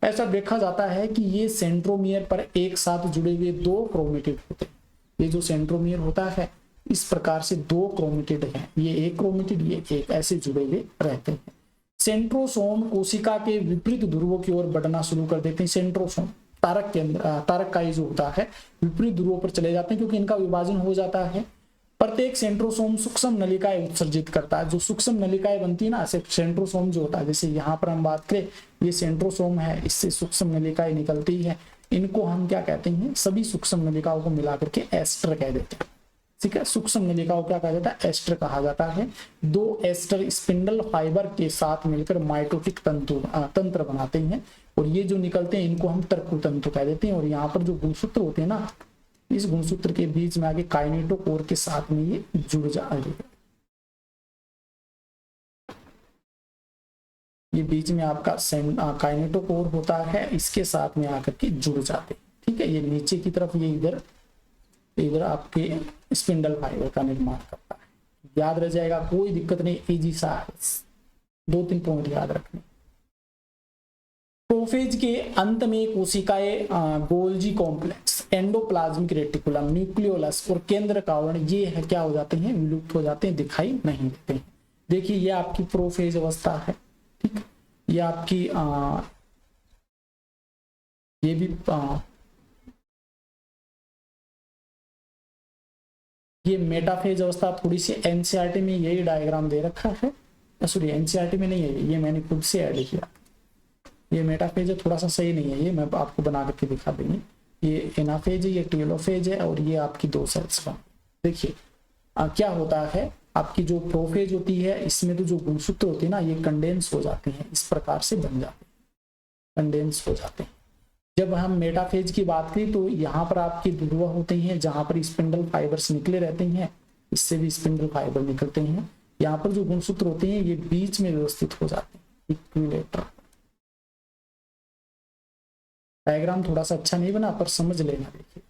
ऐसा देखा जाता है कि ये सेंट्रोमियर पर एक साथ जुड़े हुए 2 क्रोमेटिड होते हैं। ये जो सेंट्रोमियर होता है इस प्रकार से 2 क्रोमेटिड हैं, ये एक क्रोमेटिड, ये एक, ऐसे जुड़े हुए रहते हैं। सेंट्रोसोम कोशिका के विपरीत ध्रुवों की ओर बढ़ना शुरू कर देते हैं। सेंट्रोसोम तारक के अंदर, तारक का जो होता है विपरीत ध्रुवों पर चले जाते हैं क्योंकि इनका विभाजन हो जाता है। प्रत्येक सेंट्रोसोम सूक्ष्म नलिकाएं उत्सर्जित करता है। जो सूक्ष्म नलिकाएं बनती है ना, सेंट्रोसोम जो होता है, जैसे यहाँ पर हम बात करें ये सेंट्रोसोम है, इससे सूक्ष्म नलिकाएं निकलती है, इनको हम क्या कहते हैं, सभी सूक्ष्म नलिकाओं को मिलाकर के एस्टर कह देते हैं। ठीक है, सूक्ष्म नलिकाओं क्या कहा जाता है, एस्टर कहा जाता है। 2 एस्टर स्पिंडल फाइबर के साथ मिलकर माइटोटिक तंत्र बनाते हैं और ये जो निकलते हैं इनको हम तर्कु तंतु कह देते हैं। और यहाँ पर जो गुणसूत्र होते हैं ना, इस गुणसूत्र के बीच में आगे काइनेटोकोर के साथ में ये जुड़ जाएंगे, ये बीच में आपका काइनेटोकोर होता है, इसके साथ में आकर के जुड़ जाते हैं। ठीक है, ये नीचे की तरफ, ये इधर आपके स्पिंडल फाइबर का निर्माण करता है। याद रह जाएगा, कोई दिक्कत नहीं, इजी सा है, 2-3 पॉइंट याद रखने। प्रोफेज के अंत में कोशिकाएं Golgi complex, endoplasmic reticulum, nucleolus और केंद्र कावरण ये है क्या हो जाते हैं, विलुप्त हो जाते हैं, दिखाई नहीं देते हैं। देखिए ये आपकी प्रोफेज अवस्था है। ठीक, ये आपकी ये भी ये मेटाफेज अवस्था थोड़ी सी एनसीईआरटी में यही डायग्राम दे रखा है, सॉरी एनसीईआरटी में नहीं है, ये मैंने खुद से ऐड किया। ये मेटाफेज है, थोड़ा सा सही नहीं है, ये मैं आपको बना करके दिखा देंगे। ये एनाफेज है, ये टेलोफेज है और ये आपकी 2 सेल्स का। देखिए क्या होता है, आपकी जो प्रोफेज होती है इसमें तो जो गुणसूत्र होते हैं ना ये कंडेंस हो जाते हैं, इस प्रकार से बन जाते हैं, कंडेंस हो जाते हैं। जब हम मेटाफेज की बात करें तो यहाँ पर आपकी ध्रुव होते हैं जहां पर स्पिंडल फाइबर्स निकले रहते हैं, इससे भी स्पिंडल फाइबर निकलते हैं। यहाँ पर जो गुणसूत्र होते हैं ये बीच में व्यवस्थित हो जाते हैं, इक्विलेटर। डायग्राम थोड़ा सा अच्छा नहीं बना पर समझ लेना। देखिए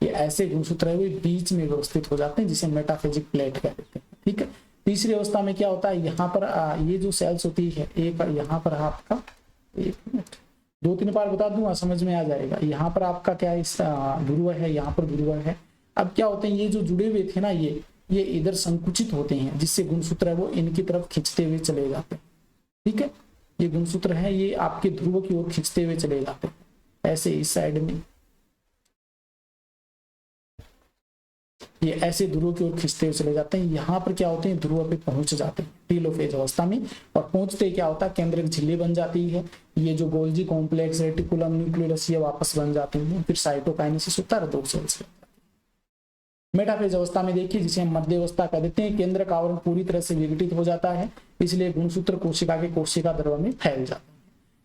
ये ऐसे गुणसूत्र है, वो बीच में व्यवस्थित हो जाते हैं जिसे मेटाफेजिक प्लेट कह देते हैं। ठीक है, तीसरी अवस्था में क्या होता है, यहाँ पर ये जो सेल्स होती है, एक यहाँ पर आपका, 1 मिनट 2-3 बार बता दूंगा समझ में आ जाएगा। यहाँ पर आपका क्या है, ध्रुव है, यहाँ पर ध्रुव है। अब क्या होते हैं, ये जो जुड़े हुए थे ना ये इधर संकुचित होते हैं, जिससे गुणसूत्र है वो इनकी तरफ खींचते हुए चले जाते हैं। ठीक है, ये गुणसूत्र है ये आपके ध्रुव की ओर खींचते हुए चले जाते हैं, ऐसे इस साइड में ये ऐसे ध्रुव की ओर खींचते हुए चले जाते हैं। यहाँ पर क्या होते हैं, ध्रुव पे पहुंच जाते हैं टेलोफेज अवस्था में, और पहुंचते क्या होता है, केंद्रक झिल्ली बन जाती है। ये जो गोल्जी कॉम्प्लेक्स, रेटिकुलम, न्यूक्लियस ये वापस बन जाते हैं, फिर साइटोकाइनेसिस होता है, 2 सेल्स। मेटाफेज अवस्था में देखिए, जिसे हम मध्य अवस्था कह देते हैं, केंद्र का आवरण पूरी तरह से विघटित हो जाता है, इसलिए गुणसूत्र कोशिका के कोशिका द्रव्य में फैल जाते हैं।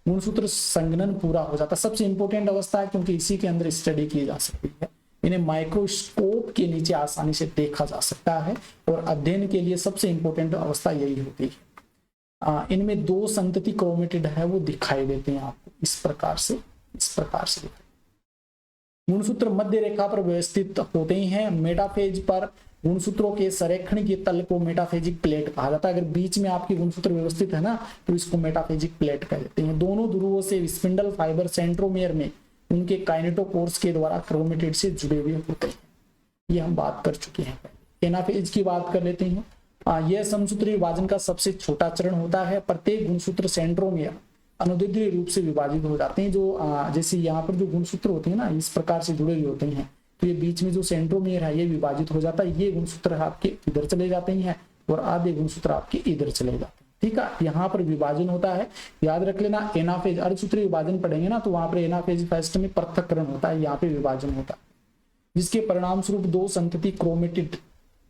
गुणसूत्र संघनन पूरा हो जाता है, सबसे इंपॉर्टेंट अवस्था है क्योंकि इसी के अंदर स्टडी की जा सकती है। इन्हें माइक्रोस्कोप के नीचे आसानी से देखा जा सकता है और अध्ययन के लिए सबसे इंपॉर्टेंट अवस्था यही होती है। इनमें 2 संतति क्रोमेटिड है वो दिखाई देते हैं आपको इस प्रकार से गुणसूत्र मध्य रेखा पर व्यवस्थित होते हैं। मेटाफेज पर गुणसूत्रों के संरेखण के तल को मेटाफेजिक प्लेट कहा जाता है। अगर बीच में आपकी गुणसूत्र व्यवस्थित है ना तो इसको मेटाफेजिक प्लेट कह देते हैं। दोनों ध्रुवों से स्पिंडल फाइबर सेंट्रोमियर में उनके काइनेटोकोर्स के द्वारा क्रोमेटिड से जुड़े हुए होते हैं। ये हम बात कर चुके हैं। एनाफेज की बात कर लेते हैं। यह समसूत्री विभाजन का सबसे छोटा चरण होता है। प्रत्येक गुणसूत्र सेंट्रोमियर अनुदैर्ध्य रूप से विभाजित हो जाते हैं। जो जैसे यहाँ पर जो गुणसूत्र होते हैं ना, इस प्रकार से जुड़े हुए होते हैं, तो ये बीच में जो सेंट्रोमियर है ये विभाजित हो जाता है। ये गुणसूत्र आपके इधर चले जाते हैं और आधे गुणसूत्र आपके इधर चले जाते हैं। ठीक है, यहाँ पर विभाजन होता है। याद रख लेना, एनाफेज अर्धसूत्री विभाजन पढ़ेंगे ना, तो वहां पर एनाफेज फर्स्ट में पृथक्करण होता है, यहाँ पे विभाजन होता है, जिसके परिणाम स्वरूप दो संतति क्रोमेटिड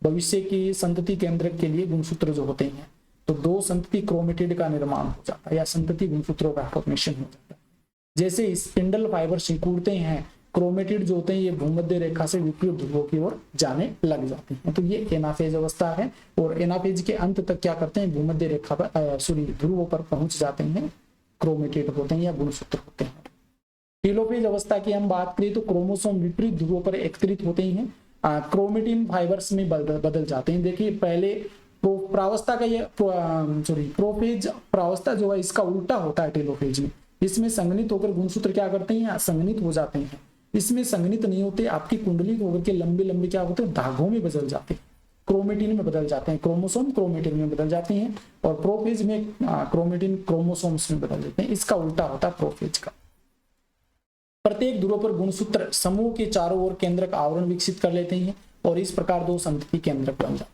भविष्य की संतति केंद्रक के लिए गुणसूत्र जो होते हैं, तो दो संतति क्रोमेटिड का निर्माण हो जाता है या संतति गुणसूत्रों का फॉर्मेशन हो जाता है। जैसे स्पिंडल फाइबर सिकुड़ते हैं, क्रोमेटिड जो होते हैं ये भूमध्य रेखा से विपरीत ध्रुवों की ओर जाने लग जाते हैं। तो ये एनाफेज अवस्था है और एनाफेज के अंत तक क्या करते हैं, भूमध्य रेखा पर ध्रुवों पर पहुंच जाते हैं, क्रोमेटिड होते हैं या गुणसूत्र होते हैं। टेलोफेज अवस्था की हम बात करें तो क्रोमोसोम विपरीत ध्रुवों पर एकत्रित होते हैं, क्रोमेटिन फाइबर्स में बदल जाते हैं। देखिए पहले प्रावस्था का ये प्रोफेज प्रावस्था जो है इसका उल्टा होता है टेलोफेज में। इसमें संघनित होकर गुणसूत्र क्या करते हैं, संघनित हो जाते हैं। इसमें संघनित नहीं होते, आपकी कुंडली होकर के लंबे लंबे क्या होते हैं, धागों में बदल जाते हैं, क्रोमेटिन में बदल जाते हैं। क्रोमोसोम क्रोमेटिन में बदल जाते हैं और प्रोफेज में क्रोमेटिन क्रोमोसोम्स में बदल जाते हैं। इसका उल्टा होता है प्रोफेज का। प्रत्येक ध्रुव पर गुणसूत्र समूह के चारों ओर केंद्रक आवरण विकसित कर लेते हैं और इस प्रकार दो संतति केंद्रक बन जाते हैं।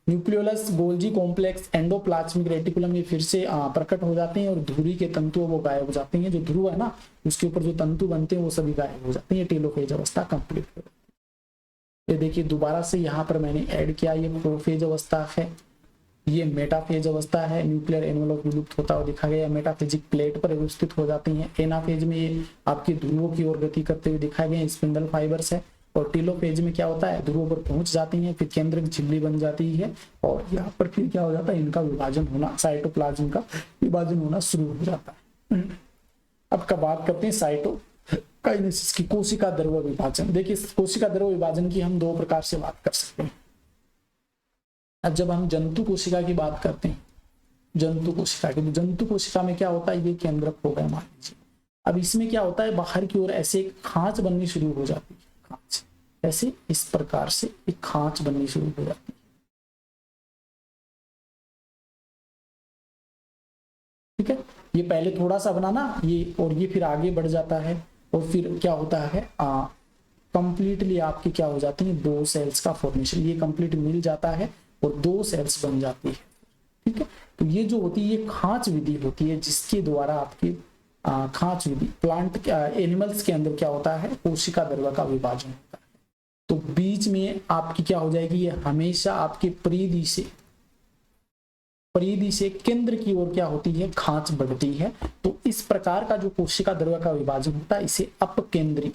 Nucleolus, Golgi complex, endoplasmic reticulum ये फिर से प्रकट हो जाते हैं और धुरी के तंतु वो गायब हो जाते हैं। जो ध्रुव है ना उसके ऊपर जो तंतु बनते हैं वो सभी गायब हो जाते हैं। टेलोफेज अवस्था कंप्लीट हो जाती है। ये देखिए दोबारा से यहाँ पर मैंने ऐड किया, ये प्रोफेज अवस्था है, ये मेटाफेज अवस्था है। न्यूक्लियर एनवेलप विलुप्त होता हुआ दिखा गया, मेटाफेजिक प्लेट पर व्यवस्थित हो जाती हैं। एनाफेज में ये आपकी ध्रुवों की ओर गति करते हुए दिखाए गए स्पिंडल फाइबर्स है। और टेलोफेज में क्या होता है, ध्रुवों पर पहुंच जाती हैं, फिर केंद्रक झिल्ली बन जाती है और यहाँ पर फिर क्या हो जाता है, इनका विभाजन होना, साइटोप्लाज्म का विभाजन होना शुरू हो जाता है। अब का बात करते हैं साइटोकाइनेसिस की, कोशिका द्रव्य विभाजन। देखिए कोशिका द्रव्य विभाजन की हम दो प्रकार से बात कर सकते हैं। अब जब हम जंतु कोशिका की बात करते हैं, जंतु कोशिका की, तो जंतु कोशिका में क्या होता है, ये केंद्रक हो गया मान लीजिए। अब इसमें क्या होता है, बाहर की ओर ऐसे एक खांच बननी शुरू हो जाती है, खांच ऐसे इस प्रकार से एक खांच बननी शुरू हो जाती है। ठीक है, ये पहले थोड़ा सा बनाना ये, और ये फिर आगे बढ़ जाता है और फिर क्या होता है, कंप्लीटली आपकी क्या हो जाती है, दो सेल्स का फॉर्मेशन, ये कंप्लीट मिल जाता है और दो सेल्स बन जाती है। ठीक है, तो ये जो होती है ये खांच विधि होती है, जिसके द्वारा आपकी खांच विधि प्लांट एनिमल्स के अंदर क्या होता है, कोशिका द्रव्य का विभाजन होता है। तो बीच में आपकी क्या हो जाएगी, ये हमेशा आपके परिधि से केंद्र की ओर क्या होती है, खांच बढ़ती है। तो इस प्रकार का जो कोशिका द्रव्य का विभाजन होता है इसे अभिकेंद्री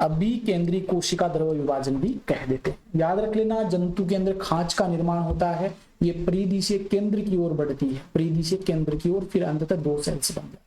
अभिकेंद्री कोशिका द्रव्य विभाजन भी कह देते हैं। याद रख लेना, जंतु के अंदर खांच का निर्माण होता है, ये परिधि से केंद्र की ओर बढ़ती है, परिधि से केंद्र की ओर, फिर अंततः दो सेल्स बन जाती है।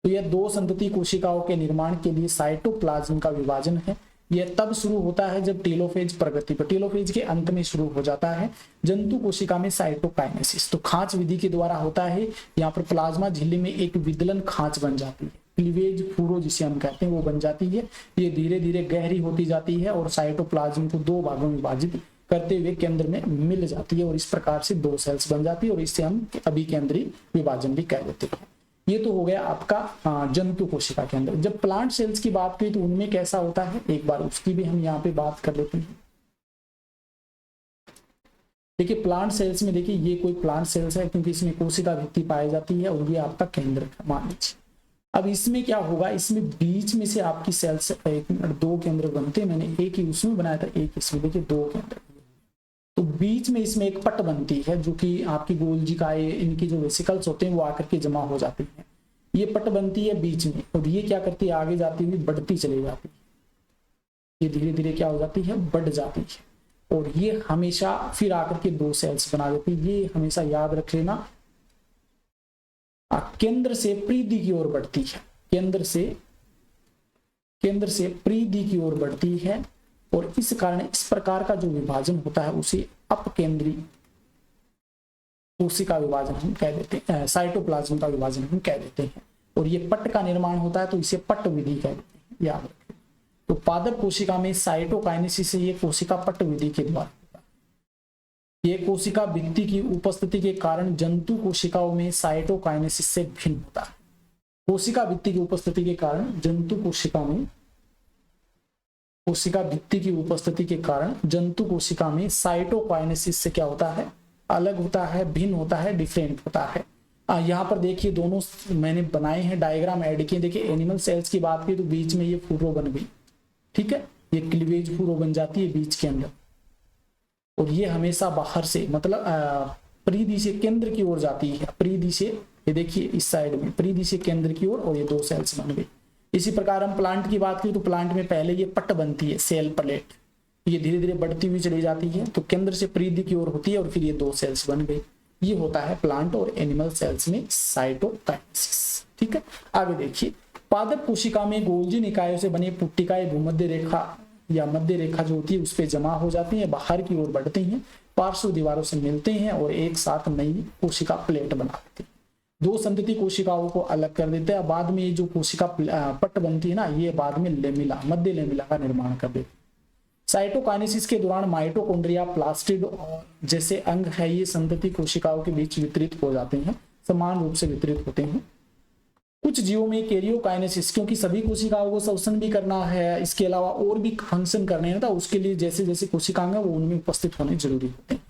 तो यह दो संतति कोशिकाओं के निर्माण के लिए साइटोप्लाज्म का विभाजन है। यह तब शुरू होता है जब टेलोफेज प्रगति पर, टेलोफेज के अंत में शुरू हो जाता है। जंतु कोशिका में साइटोकाइनेसिस तो खांच विधि के द्वारा होता है। यहाँ पर प्लाज्मा झिल्ली में एक विदलन खांच बन जाती है, क्लीवेज फूरो जिसे हम कहते हैं वो बन जाती है। ये धीरे धीरे गहरी होती जाती है और साइटोप्लाज्म को दो भागों में विभाजित करते हुए केंद्र में मिल जाती है और इस प्रकार से दो सेल्स बन जाती है और इससे हम अभिकेंद्री विभाजन भी कह देते हैं। ये तो हो गया आपका जंतु कोशिका के अंदर। जब प्लांट सेल्स की बात करें तो उनमें कैसा होता है, एक बार उसकी भी हम यहाँ पे बात कर लेते हैं। देखिए प्लांट सेल्स में, देखिए ये कोई प्लांट सेल्स है क्योंकि इसमें कोशिका भित्ति पाई जाती है और ये आपका केंद्र मान लीजिए। अब इसमें क्या होगा, इसमें बीच में से आपकी सेल्स दो केंद्र बनते हैं। मैंने एक ही उसमें बनाया था, एक इसमें, देखिए दो केंद्र। तो बीच में इसमें एक पट बनती है जो कि आपकी गोल्जी का इनकी जो वेसिकल्स होते हैं वो आकर के जमा हो जाती है। ये पट बनती है बीच में और ये क्या करती है, आगे जाती हुई बढ़ती चली जाती है। ये धीरे धीरे क्या हो जाती है, बढ़ जाती है और ये हमेशा फिर आकर के दो सेल्स बना देती है। ये हमेशा याद रख लेना, केंद्र से परिधि की ओर बढ़ती है, केंद्र से परिधि की ओर बढ़ती है और इस कारण इस प्रकार का जो विभाजन होता है उसे अपकेंद्री कोशिका विभाजन हम कह देते हैं, साइटोप्लाज्म का विभाजन हम कह देते हैं। और ये पट का निर्माण होता है तो इसे पट विधि कह देते हैं, याद रखें। तो पादप कोशिका में साइटोकाइनेसिस से ये कोशिका पट्ट विधि के द्वारा होता है। ये कोशिका भित्ति की उपस्थिति के कारण जंतु कोशिकाओं में साइटोकाइनेसिस से भिन्न होता है। कोशिका भित्ति की उपस्थिति के कारण जंतु कोशिका में कोशिका भित्ति की उपस्थिति के कारण जंतु कोशिका में साइटोकाइनेसिस से क्या होता है, अलग होता है, भिन्न होता है, डिफरेंट होता है। यहाँ पर देखिए दोनों मैंने बनाए हैं डायग्राम ऐड किए। देखिए एनिमल सेल्स की बात की तो बीच में ये फुर्रो बन गई, ठीक है, ये क्लीवेज फुर्रो बन जाती है बीच के अंदर, और ये हमेशा बाहर से मतलब परिधि से केंद्र की ओर जाती है। परिधि से ये देखिए इस साइड में परिधि से केंद्र की ओर, और ये 2 सेल्स बन गई। इसी प्रकार हम प्लांट की बात करें तो प्लांट में पहले ये पट्ट बनती है, सेल प्लेट, ये धीरे धीरे बढ़ती हुई चली जाती है, तो केंद्र से परिधि की ओर होती है और फिर ये 2 सेल्स बन गई। ये होता है प्लांट और एनिमल सेल्स में साइटोकाइनेसिस, ठीक है। आगे देखिए, पादप कोशिका में गोल्जी निकायों से बने पुट्टिकाएं भूमध्य रेखा या मध्य रेखा जो होती है उस पर जमा हो जाती है, बाहर की ओर बढ़ती हैं, पार्श्व दीवारों से मिलते हैं और एक साथ नई कोशिका प्लेट बना देते हैं। 2 संतति कोशिकाओं को अलग कर देते हैं। बाद में ये जो कोशिका पट्ट बनती है ना, ये बाद में लेमिला, मध्य लेमिला का निर्माण कर देती है। साइटोकाइनेसिस के दौरान माइटोकॉन्ड्रिया, प्लास्टिड और जैसे अंग है ये संतति कोशिकाओं के बीच वितरित हो जाते हैं, समान रूप से वितरित होते हैं। कुछ जीवों में कैरियोकाइनेसिस, क्योंकि सभी कोशिकाओं को श्वसन भी करना है, इसके अलावा और भी फंक्शन करने हैं, तो उसके लिए जैसे जैसे कोशिकांग है वो उनमें उपस्थित होने जरूरी होते हैं।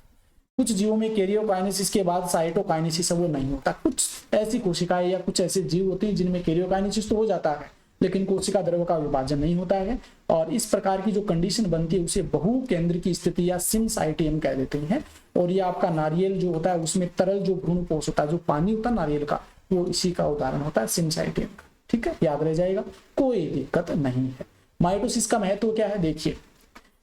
कुछ जीवों में कैरियोकाइनेसिस के बाद साइटोकाइनेसिस वो नहीं होता। कुछ ऐसी कोशिकाएं या कुछ ऐसे जीव होते हैं जिनमें कैरियोकाइनेसिस तो हो जाता है लेकिन कोशिका द्रव्य का विभाजन नहीं होता है, और इस प्रकार की जो कंडीशन बनती है उसे बहु केंद्र की स्थिति या सिनसाइटियम कह देते हैं। और ये आपका नारियल जो होता है उसमें तरल जो भ्रूणपोष होता है, जो पानी होता है नारियल का, वो इसी का उदाहरण होता है, सिनसाइटियम का, ठीक है, याद रह जाएगा, कोई दिक्कत नहीं है। माइटोसिस का महत्व क्या है, देखिए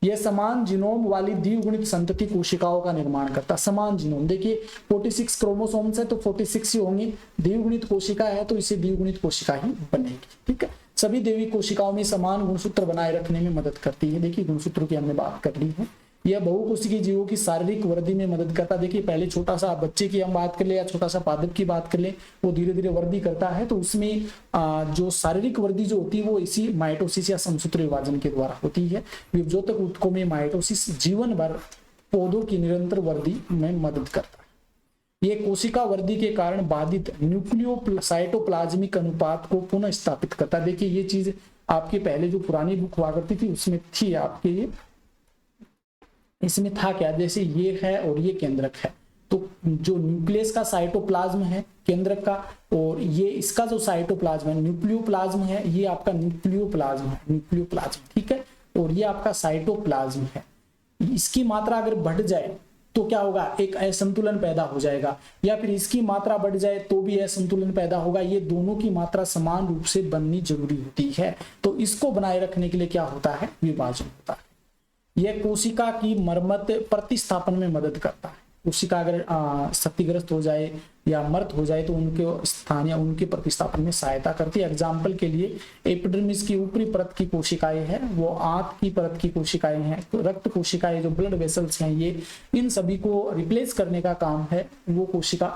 यह समान जीनोम वाली द्विगुणित संतति कोशिकाओं का निर्माण करता है। समान जीनोम, देखिए 46 क्रोमोसोम्स है तो 46 ही होंगे, द्विगुणित कोशिका है तो इसे द्विगुणित कोशिका ही बनेगी, ठीक है। सभी दैवी कोशिकाओं में समान गुणसूत्र बनाए रखने में मदद करती है। देखिए गुणसूत्र की हमने बात कर ली है। यह बहुकोशिकीय जीवों की शारीरिक वृद्धि में मदद करता है। देखिए पहले छोटा सा बच्चे की हम बात कर ले या छोटा सा पादप की बात कर ले, वो धीरे धीरे वृद्धि करता है, तो उसमें जो शारीरिक वृद्धि जो होती है वो इसी माइटोसिस या समसूत्र विभाजन के द्वारा होती है। विभजोतक ऊतकों में माइटोसिस जीवन भर पौधों की निरंतर वृद्धि में मदद करता है। ये कोशिका वृद्धि के कारण बाधित न्यूक्लियोसाइटोप्लाज्मिक अनुपात को पुनः स्थापित करता है। देखिए ये चीज आपके पहले जो पुरानी बुक हुआ करती थी उसमें थी आपके, ये इसमें था क्या, जैसे ये है और ये केंद्रक है, तो जो न्यूक्लियस का साइटोप्लाज्म है केंद्रक का, और ये इसका जो साइटोप्लाज्म है न्यूक्लियोप्लाज्म है, ये आपका न्यूक्लियोप्लाज्म है, न्यूक्लियोप्लाज्म, ठीक है, और ये आपका साइटोप्लाज्म है। इसकी मात्रा अगर बढ़ जाए तो क्या होगा, एक असंतुलन पैदा हो जाएगा, या फिर इसकी मात्रा बढ़ जाए तो भी असंतुलन पैदा होगा। ये दोनों की मात्रा समान रूप से बननी जरूरी होती है, तो इसको बनाए रखने के लिए क्या होता है, विभाजन होता है। यह कोशिका की मरम्मत प्रतिस्थापन में मदद करता है। कोशिका अगर क्षतिग्रस्त हो जाए या मृत हो जाए तो उनके स्थान या उनके प्रतिस्थापन में सहायता करती है। एग्जाम्पल के लिए एपिडर्मिस की ऊपरी परत की कोशिकाएं हैं, वो आंत की परत की कोशिकाएं हैं, तो रक्त कोशिकाएं जो ब्लड वेसल्स हैं, ये इन सभी को रिप्लेस करने का काम है वो कोशिका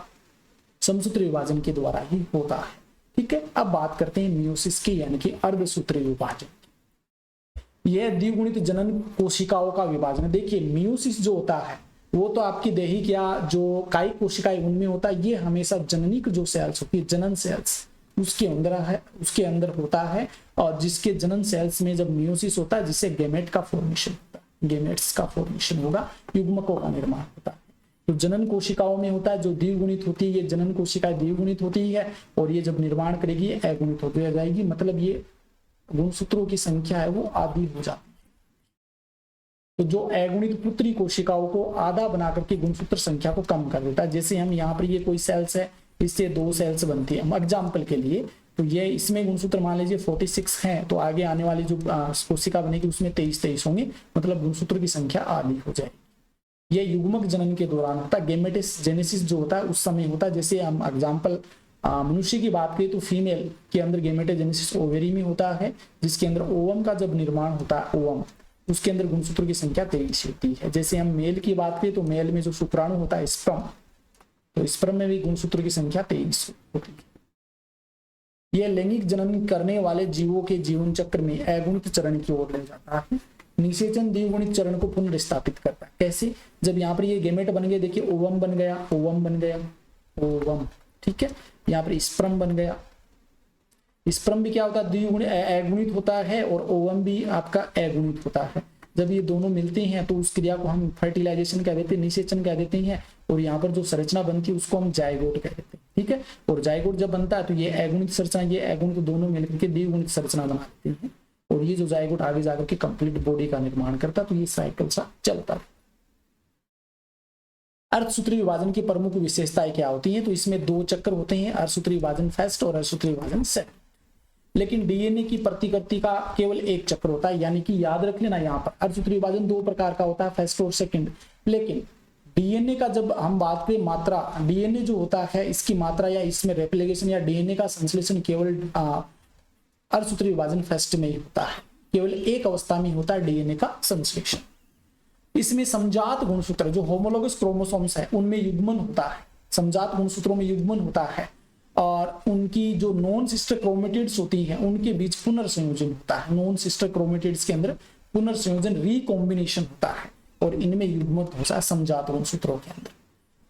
समसूत्री विभाजन के द्वारा ही होता है, ठीक है। अब बात करते हैं मियोसिस की, यानी कि अर्धसूत्री विभाजन। यह द्विगुणित जनन कोशिकाओं का विभाजन है। देखिए मियोसिस जो होता है वो तो आपकी दैहिक या जो कायिक कोशिकाएं उनमें होता है, ये हमेशा जननिक जो सेल्स होती है, जनन सेल्स, उसके अंदर होता है, और जिसके जनन सेल्स में जब मियोसिस होता है जिससे गैमेट का फॉर्मेशन होता है, गैमेट्स का फॉर्मेशन होगा, युग्मकों का निर्माण होता है। तो जनन कोशिकाओं में होता है जो द्विगुणित होती है, ये जनन कोशिकाएं द्विगुणित होती है, और ये जब निर्माण करेगी ये अगुणित होती जाएगी, मतलब ये गुणसूत्रों की संख्या है वो आधी हो जाती है। तो जो अगुणित पुत्री कोशिकाओं को आधा बना करके गुणसूत्र संख्या को कम कर देता है। जैसे हम यहाँ पर ये कोई सेल्स है, इससे 2 सेल्स बनती है, हम एग्जाम्पल के लिए, तो ये इसमें गुणसूत्र मान लीजिए 46 है, तो आगे आने वाली जो कोशिका बनेगी उसमें 23 होंगे, मतलब गुणसूत्र की संख्या आधी हो जाएगी। ये युग्मक जनन के दौरान होता है। गेमेटिस जेनेसिस जो होता है उस समय होता है। जैसे हम एग्जाम्पल मनुष्य की बात करें तो फीमेल के अंदर गेमेटोजेनेसिस ओवेरी में होता है, जिसके अंदर ओवम का जब निर्माण होता है, ओवम उसके अंदर गुणसूत्र की संख्या 23 होती है। जैसे हम मेल की बात करें तो मेल में जो शुक्राणु होता है स्पर्म, तो स्पर्म में भी गुणसूत्र की संख्या 23 होती है। यह लैंगिक जनन करने वाले जीवों के जीवन चक्र में अगुणित चरण की ओर ले जाता है। निषेचन द्विगुणित चरण को पुनर्स्थापित करता है। कैसे? जब यहाँ पर ये गेमेट बन गए, देखिए ओवम बन गया, ओवम बन गया, ओवम, ठीक है, यहाँ पर स्पर्म बन गया। स्पर्म भी क्या होता है? द्विगुणित अगुणित होता है, और ओवम भी आपका अगुणित होता है। जब ये दोनों मिलते हैं तो उस क्रिया को हम फर्टिलाइजेशन कह देते हैं, निषेचन कह देते हैं, और यहाँ पर जो संरचना बनती है उसको हम जायगोट कह देते हैं, ठीक है। और जायगोट जब बनता है तो ये अगुणित संरचना, ये अगुणित दोनों मिलकर के द्विगुणित संरचना बना देते हैं, और ये जो जायगोट आगे जाकर के कंप्लीट बॉडी का निर्माण करता है। तो ये साइकिल सा चलता है। अर्धसूत्री विभाजन की प्रमुख विशेषताएं क्या होती हैं? तो इसमें 2 चक्र होते हैं, अर्धसूत्री विभाजन फर्स्ट और अर्धसूत्री विभाजन सेकंड। लेकिन डीएनए की प्रतिकृति का केवल 1 चक्र होता है, यानी कि याद रख लेना यहाँ पर अर्धसूत्री विभाजन 2 प्रकार का होता है, फर्स्ट और सेकंड। लेकिन डीएनए का जब हम बात करें मात्रा, डीएनए जो होता है इसकी मात्रा या इसमें रेप्लिकेशन या डीएनए का संश्लेषण केवल अर्धसूत्री विभाजन फर्स्ट में ही होता है, केवल एक अवस्था में होता है डीएनए का संश्लेषण। इसमें समजात गुणसूत्र जो होमोलोगस क्रोमोसोम्स है उनमें युग्मन होता है, समजात गुणसूत्रों में युग्मन होता है, और उनकी जो नॉन सिस्टर क्रोमेटिड्स होती हैं उनके बीच पुनर्संयोजन होता है। नॉन सिस्टर क्रोमेटिड्स के अंदर पुनर्संयोजन, रिकॉम्बिनेशन होता है, और इनमें युग्मन होता है समजात गुणसूत्रों के अंदर।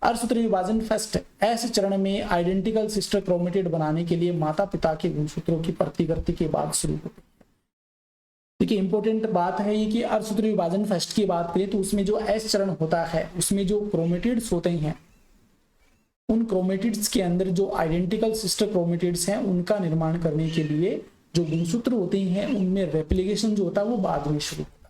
अर्धसूत्री विभाजन फर्स्ट ऐसे चरण में आइडेंटिकल सिस्टर क्रोमेटिड बनाने के लिए माता पिता के गुणसूत्रों की प्रतिकृति के बाद शुरू होती है। देखिए इंपॉर्टेंट बात है ये कि अर्धसूत्री विभाजन फर्स्ट की बात करें तो उसमें जो एस चरण होता है उसमें जो क्रोमेटिड्स होते हैं उन क्रोमेटिड्स के अंदर जो आइडेंटिकल सिस्टर क्रोमेटिड्स हैं उनका निर्माण करने के लिए जो गुणसूत्र होते हैं उनमें रेप्लिकेशन जो होता है वो बाद में शुरू होता है।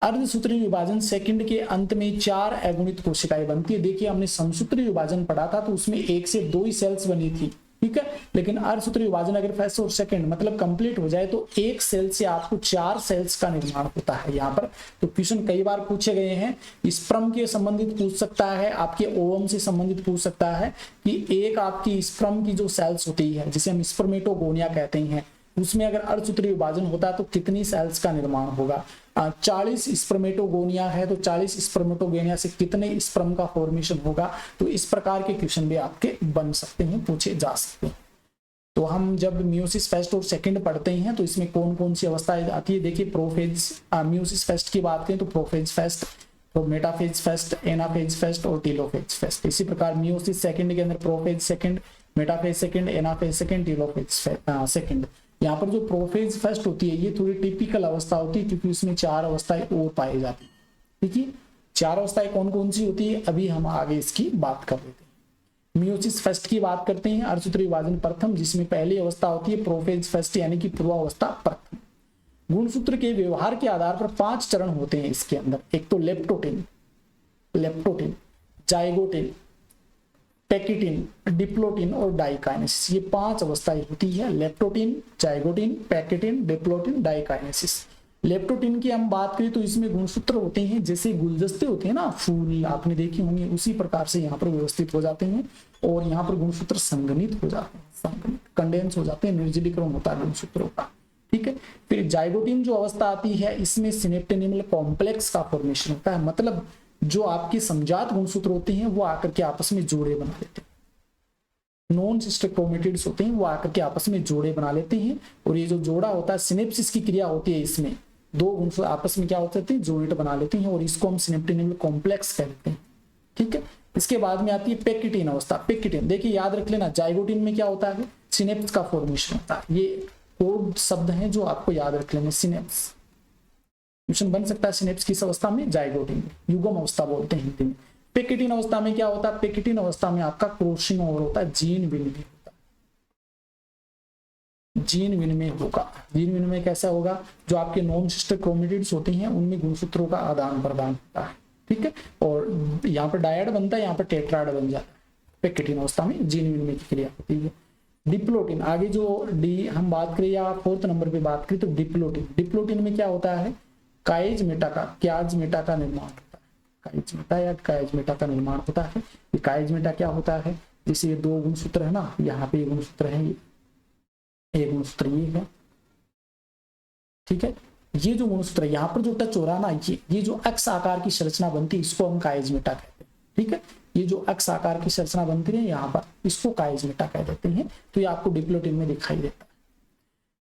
अर्धसूत्री विभाजन सेकंड के अंत में 4 अगुणित कोशिकाएं बनती है। देखिए हमने समसूत्री विभाजन पढ़ा था तो उसमें 1 से 2 ही सेल्स बनी थी, ठीक है। लेकिन अर्धसूत्री विभाजन अगर फर्स्ट और सेकंड मतलब कंप्लीट हो जाए तो 1 सेल से आपको 4 सेल्स का निर्माण होता है। यहाँ पर तो क्वेश्चन कई बार पूछे गए हैं, स्पर्म के संबंधित पूछ सकता है, आपके ओवम से संबंधित पूछ सकता है कि एक आपकी स्पर्म की जो सेल्स होती है जिसे हम स्पर्मेटोगोनिया कहते हैं उसमें अगर अर्धसूत्री विभाजन होता है तो कितनी सेल्स का निर्माण होगा। 40 स्पर्मेटोगोनिया है तो 40 स्पर्मेटोगोनिया से कितने स्पर्म का फॉर्मेशन होगा। तो इस प्रकार के क्वेश्चन भी आपके बन सकते हैं, पूछे जा सकते हैं। तो हम जब मियोसिस फर्स्ट और सेकंड पढ़ते हैं तो इसमें कौन कौन सी अवस्थाएं आती है। देखिए प्रोफेज, मियोसिस फर्स्ट की बात करें तो प्रोफेज फर्स्ट, तो मेटाफेज फर्स्ट, एनाफेज फर्स्ट और टेलोफेज फर्स्ट। इसी प्रकार मियोसिस सेकंड के अंदर prophase second, metaphase second, anaphase second, telophase second. यहाँ पर जो प्रोफेज फर्स्ट होती है ये थोड़ी टिपिकल अवस्था होती है क्योंकि उसमें 4 अवस्थाएं और पाई जाती है, ठीक है। 4 अवस्थाएं कौन कौन सी होती है अभी हम आगे इसकी बात कर लेते हैं। मियोसिस फर्स्ट की बात करते हैं, अर्धसूत्री विभाजन प्रथम, जिसमें पहली अवस्था होती है प्रोफेज फर्स्ट यानी कि पूर्वावस्था प्रथम। गुणसूत्र के व्यवहार के आधार पर 5 चरण होते हैं इसके अंदर। एक तो लेप्टोटिन, जाइगोटिन, पैकिटिन, डिप्लोटिन और डाइकाइनेसिस, ये 5 अवस्थाएं होती है। Leptotene, zygotene, pachytene, diplotene, diakinesis. Leptotene की हम बात करें तो इसमें गुणसूत्र होते हैं जैसे गुलदस्ते होते हैं ना, फूल आपने देखे होंगे, उसी प्रकार से यहाँ पर व्यवस्थित हो जाते हैं और यहाँ पर गुणसूत्र संघनित हो जाते हैं, संघनित कंडेंस हो जाते हैं, निर्जलीकरण होता है गुणसूत्रों का, ठीक है। फिर जाइगोटिन जो अवस्था आती है इसमें सिनेप्टेनिमल कॉम्प्लेक्स का फॉर्मेशन होता है, मतलब जो आपके समजात गुणसूत्र होते हैं वो आकर के आपस में जोड़े बना लेते हैं। नॉन सिस्टर क्रोमेटिड्स होते हैं वो आकर के आपस में जोड़े बना लेते हैं, और ये जो जोड़ा होता है सिनेप्सिस की क्रिया होती है, इसमें 2 गुणसूत्र आपस में क्या होते हैं, जोइंट बना लेते हैं, और इसको हम सिनेप्टेनिमल कॉम्प्लेक्स कहते हैं, ठीक है। इसके बाद में आती है पैकिटिन अवस्था। पैकिटिन देखिए याद रख लेना, जाइगोटिन में क्या होता है, सिनेप्स का फॉर्मेशन होता है। ये कोड शब्द हैं जो आपको याद रख लेने, सिनेप्स। क्वेश्चन बन सकता है सिनेप्स किस अवस्था में, जाइगोटिन, युग्म अवस्था बोलते हैं हिंदी में। पैकिटिन अवस्था में क्या होता है, पैकिटिन अवस्था में आपका क्रॉसिंग ओवर होता है, जीन विनिमय होता है, जीन विनिमय होगा। जीन विनिमय कैसा होगा, जो आपके नॉन सिस्टर क्रोमेटिड्स होते हैं उनमें गुणसूत्रों का आदान प्रदान होता है, ठीक है। और यहाँ पर डायड बनता है, यहाँ पर टेट्राड बन जाता है। पैकिटिन अवस्था में जीन विनिमय की क्रिया होती है। डिप्लोटिन, आगे जो डी हम बात करें या 4th नंबर पे बात करें तो डिप्लोटिन में क्या होता है, काइज मेटा का निर्माण होता है। काइज मेटा या काइज मेटा का निर्माण होता है। ये काइज मेटा क्या होता है, जैसे ये 2 गुणसूत्र है ना, यहाँ पे गुणसूत्र है, ये गुणसूत्र ये है, ठीक है। ये जो गुणसूत्र यहाँ पर जो टच हो रहा है ना, ये जो एक्स आकार की संरचना बनती है इसको हम काइज मेटा कहते हैं, ठीक है। ये जो अक्ष आकार की संरचना बनती है यहाँ पर, इसको काइजमेटा कह देते हैं। तो ये आपको डिप्लोटिन में दिखाई देता है।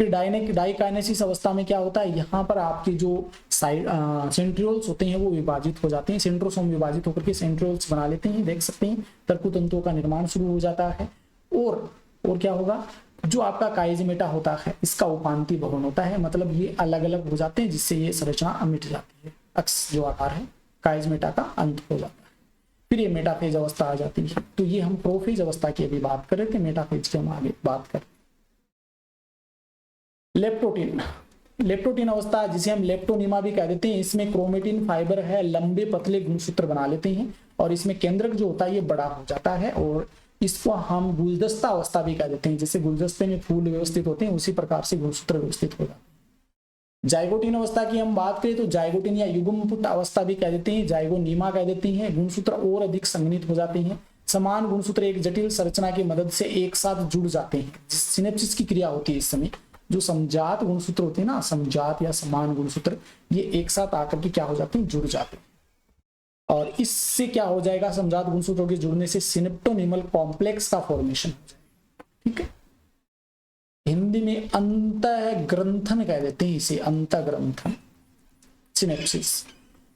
फिर डाइकाइनेसिस अवस्था में क्या होता है, यहाँ पर आपके जो साइड सेंट्रियोल्स होते हैं वो विभाजित हो जाते हैं, सेंट्रोसोम विभाजित होकर के सेंट्रियोल्स बना लेते हैं, देख सकते हैं तर्कु तंतुओं का निर्माण शुरू हो जाता है। और क्या होगा, जो आपका काइजमेटा होता है इसका उपांती भवन होता है, मतलब ये अलग अलग हो जाते हैं जिससे ये संरचना मिट जाती है, अक्ष जो आकार है काइजमेटा का अंत हो जाता है। फिर ये मेटाफेज अवस्था आ जाती है। तो ये हम प्रोफेज अवस्था की अभी बात कर रहे थे, मेटाफेज की हम आगे बात करें। लेप्टोटिन अवस्था जिसे हम लेप्टोनिमा भी कह देते हैं, इसमें क्रोमेटिन फाइबर है, लंबे पतले गुणसूत्र बना लेते हैं और इसमें केंद्रक जो होता है ये बड़ा हो जाता है और इसको हम गुलदस्ता अवस्था भी कह देते हैं। जैसे गुलदस्ते में फूल व्यवस्थित होते हैं उसी प्रकार से गुणसूत्र व्यवस्थित हो जाते हैं। जाइगोटिन अवस्था की हम बात करें तो जाइगोटिन या युग्मपुट अवस्था भी कह देते हैं, जाइगोनिमा कह देते हैं। गुणसूत्र और अधिक संघनित हो जाते हैं, समान गुणसूत्र एक जटिल संरचना की मदद से एक साथ जुड़ जाते हैं। सिनेप्सिस की क्रिया होती है इस समय, जो समजात गुणसूत्र होते हैं ना, समजात या समान गुणसूत्र, ये एक साथ आकर के क्या हो जाते हैं, जुड़ जाते हैं। और इससे क्या हो जाएगा, समजात गुणसूत्रों के जुड़ने से सिनेप्टोनिमल कॉम्प्लेक्स का फॉर्मेशन हो जाएगा। ठीक है, हिंदी में अंतःग्रंथन कह देते हैं इसे, अंतःग्रंथन सिनेप्सिस।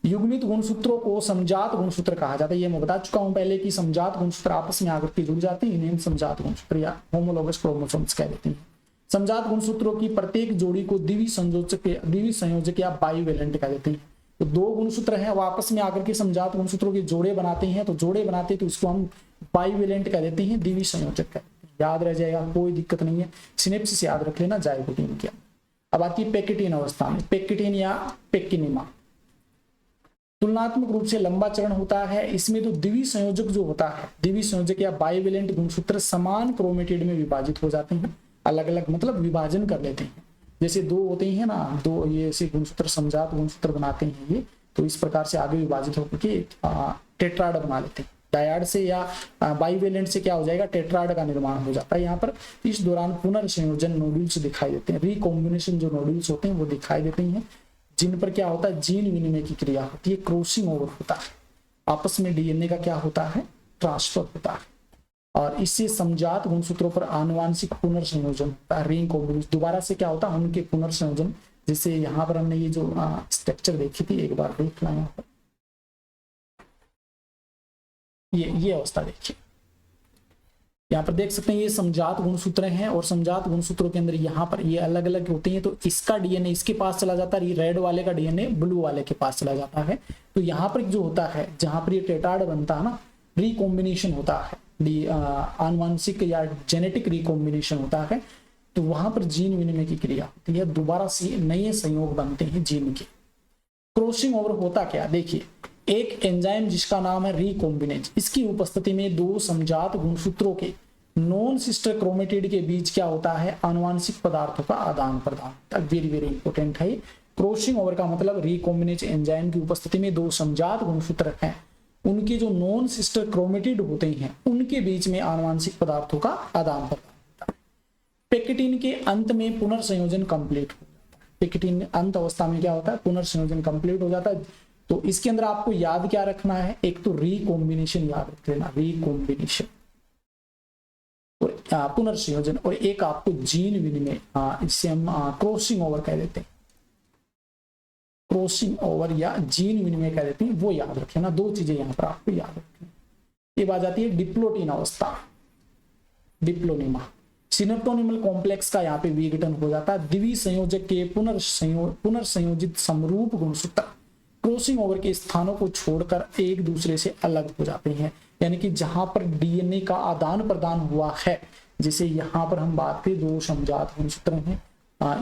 युग्मित गुणसूत्रों को समजात गुणसूत्र कहा जाता है। ये मैं बता चुका हूं पहले कि समजात गुणसूत्र आपस में आकर के जुड़ जाते हैं, इन्हें समजात गुणसूत्र या होमोलोगस क्रोमोसोम्स कह देते हैं। समजात गुणसूत्रों की प्रत्येक जोड़ी को द्विवीय संयोजक या बाइवेलेंट कह देते हैं। तो दो गुणसूत्र हैं वो आपस में आकर के समजात गुणसूत्रों के जोड़े बनाते हैं, तो जोड़े बनाते हैं तो इसको हम बाइवेलेंट कह देते हैं, द्विवीय संयोजक कहते हैं। याद रह जाएगा, कोई दिक्कत नहीं है, सिनेप्सिस याद रख लेना जाइगोटिन के। अब आती है पेक्टिन अवस्था में, पेक्टिन या पेक्टिनिमा। तुलनात्मक रूप से लंबा चरण होता है, इसमें तो द्विवीय संयोजक जो होता है, द्विवीय संयोजक या बाइवेलेंट गुणसूत्र समान क्रोमेटिड में विभाजित हो जाते हैं, अलग अलग मतलब विभाजन कर लेते हैं। जैसे दो होते हैं ना, दो ये ऐसे गुणसूत्र समजात गुणसूत्र बनाते हैं ये, तो इस प्रकार से आगे विभाजित होकर के टेट्राड बना लेते हैं। डायड से या बाइवेलेंट से क्या हो जाएगा, टेट्राड का निर्माण हो जाता है यहाँ पर। इस दौरान पुनर्संयोजन नोड्यूल्स दिखाई देते हैं, रिकॉम्बिनेशन जो नोड्यूल्स होते हैं वो दिखाई देते हैं, जिन पर क्या होता है, जीन विनिमय की क्रिया होती है, क्रॉसिंग ओवर होता है, आपस में डीएनए का क्या होता है, ट्रांसफर होता है। और इससे समजात गुणसूत्रों पर आनुवांशिक पुनर्संयोजन होता है, रिकॉम्बिनेशन। दोबारा से क्या होता है, उनके पुनर्संयोजन। जैसे यहाँ पर हमने ये जो स्ट्रक्चर देखी थी, एक बार देख ला यहाँ पर, ये अवस्था देखिए, यहाँ पर देख सकते हैं ये समजात गुणसूत्र हैं और समजात गुणसूत्रों के अंदर यहाँ पर ये अलग अलग होते हैं। तो इसका डीएनए इसके पास चला जाता है, रेड वाले का डीएनए ब्लू वाले के पास चला जाता है। तो यहाँ पर जो होता है, जहां पर ये टेट्राड बनता है ना, रिकॉम्बिनेशन होता है, आनुवांशिक या जेनेटिक रिकॉम्बिनेशन होता है, तो वहां पर जीन विनिमय की क्रिया होती है, दोबारा से नए संयोग बनते हैं जीन के। क्रॉसिंग ओवर होता क्या, देखिए, एक एंजाइम जिसका नाम है रिकॉम्बिनेज, इसकी उपस्थिति में दो समजात गुणसूत्रों के नॉन सिस्टर क्रोमेटिड के बीच क्या होता है, आनुवांशिक पदार्थों का आदान प्रदान। वेरी वेरी इंपॉर्टेंट है। क्रॉसिंग ओवर का मतलब रिकॉम्बिनेज एंजाइम की उपस्थिति में दो समजात गुणसूत्र हैं, उनके जो नॉन सिस्टर क्रोमेटिड होते हैं उनके बीच में आनुवांशिक पदार्थों का आदान प्रदान होता है। पेक्टिन के अंत में पुनर्संयोजन कंप्लीट हो जाता है। पेक्टिन अंत अवस्था में क्या होता है, पुनर्संयोजन कंप्लीट हो जाता है। तो इसके अंदर आपको याद क्या रखना है, एक तो रिकॉम्बिनेशन याद रख लेना, रिकॉम्बिनेशन और पुनर्संयोजन, और एक आपको जीन विनिमय, इससे हम क्रॉसिंग ओवर कह देते हैं, क्रॉसिंग ओवर या जीन विनिमय कह देते हैं, वो याद रखें ना। दो चीजें यहाँ पर आपको याद रखनी। ये बात आती है डिप्लोटिन अवस्था, डिप्लोनिमा। सिनेप्टोनिमल कॉम्प्लेक्स का यहाँ पे विघटन हो जाता है, द्विवीय संयोजक के पुनर्संयोजित समरूप गुणसूत्र क्रॉसिंग ओवर के स्थानों को छोड़कर एक दूसरे से अलग हो जाते हैं। यानी कि जहां पर डीएनए का आदान प्रदान हुआ है, जैसे यहाँ पर हम बात करें दो समजात गुणसूत्र हैं,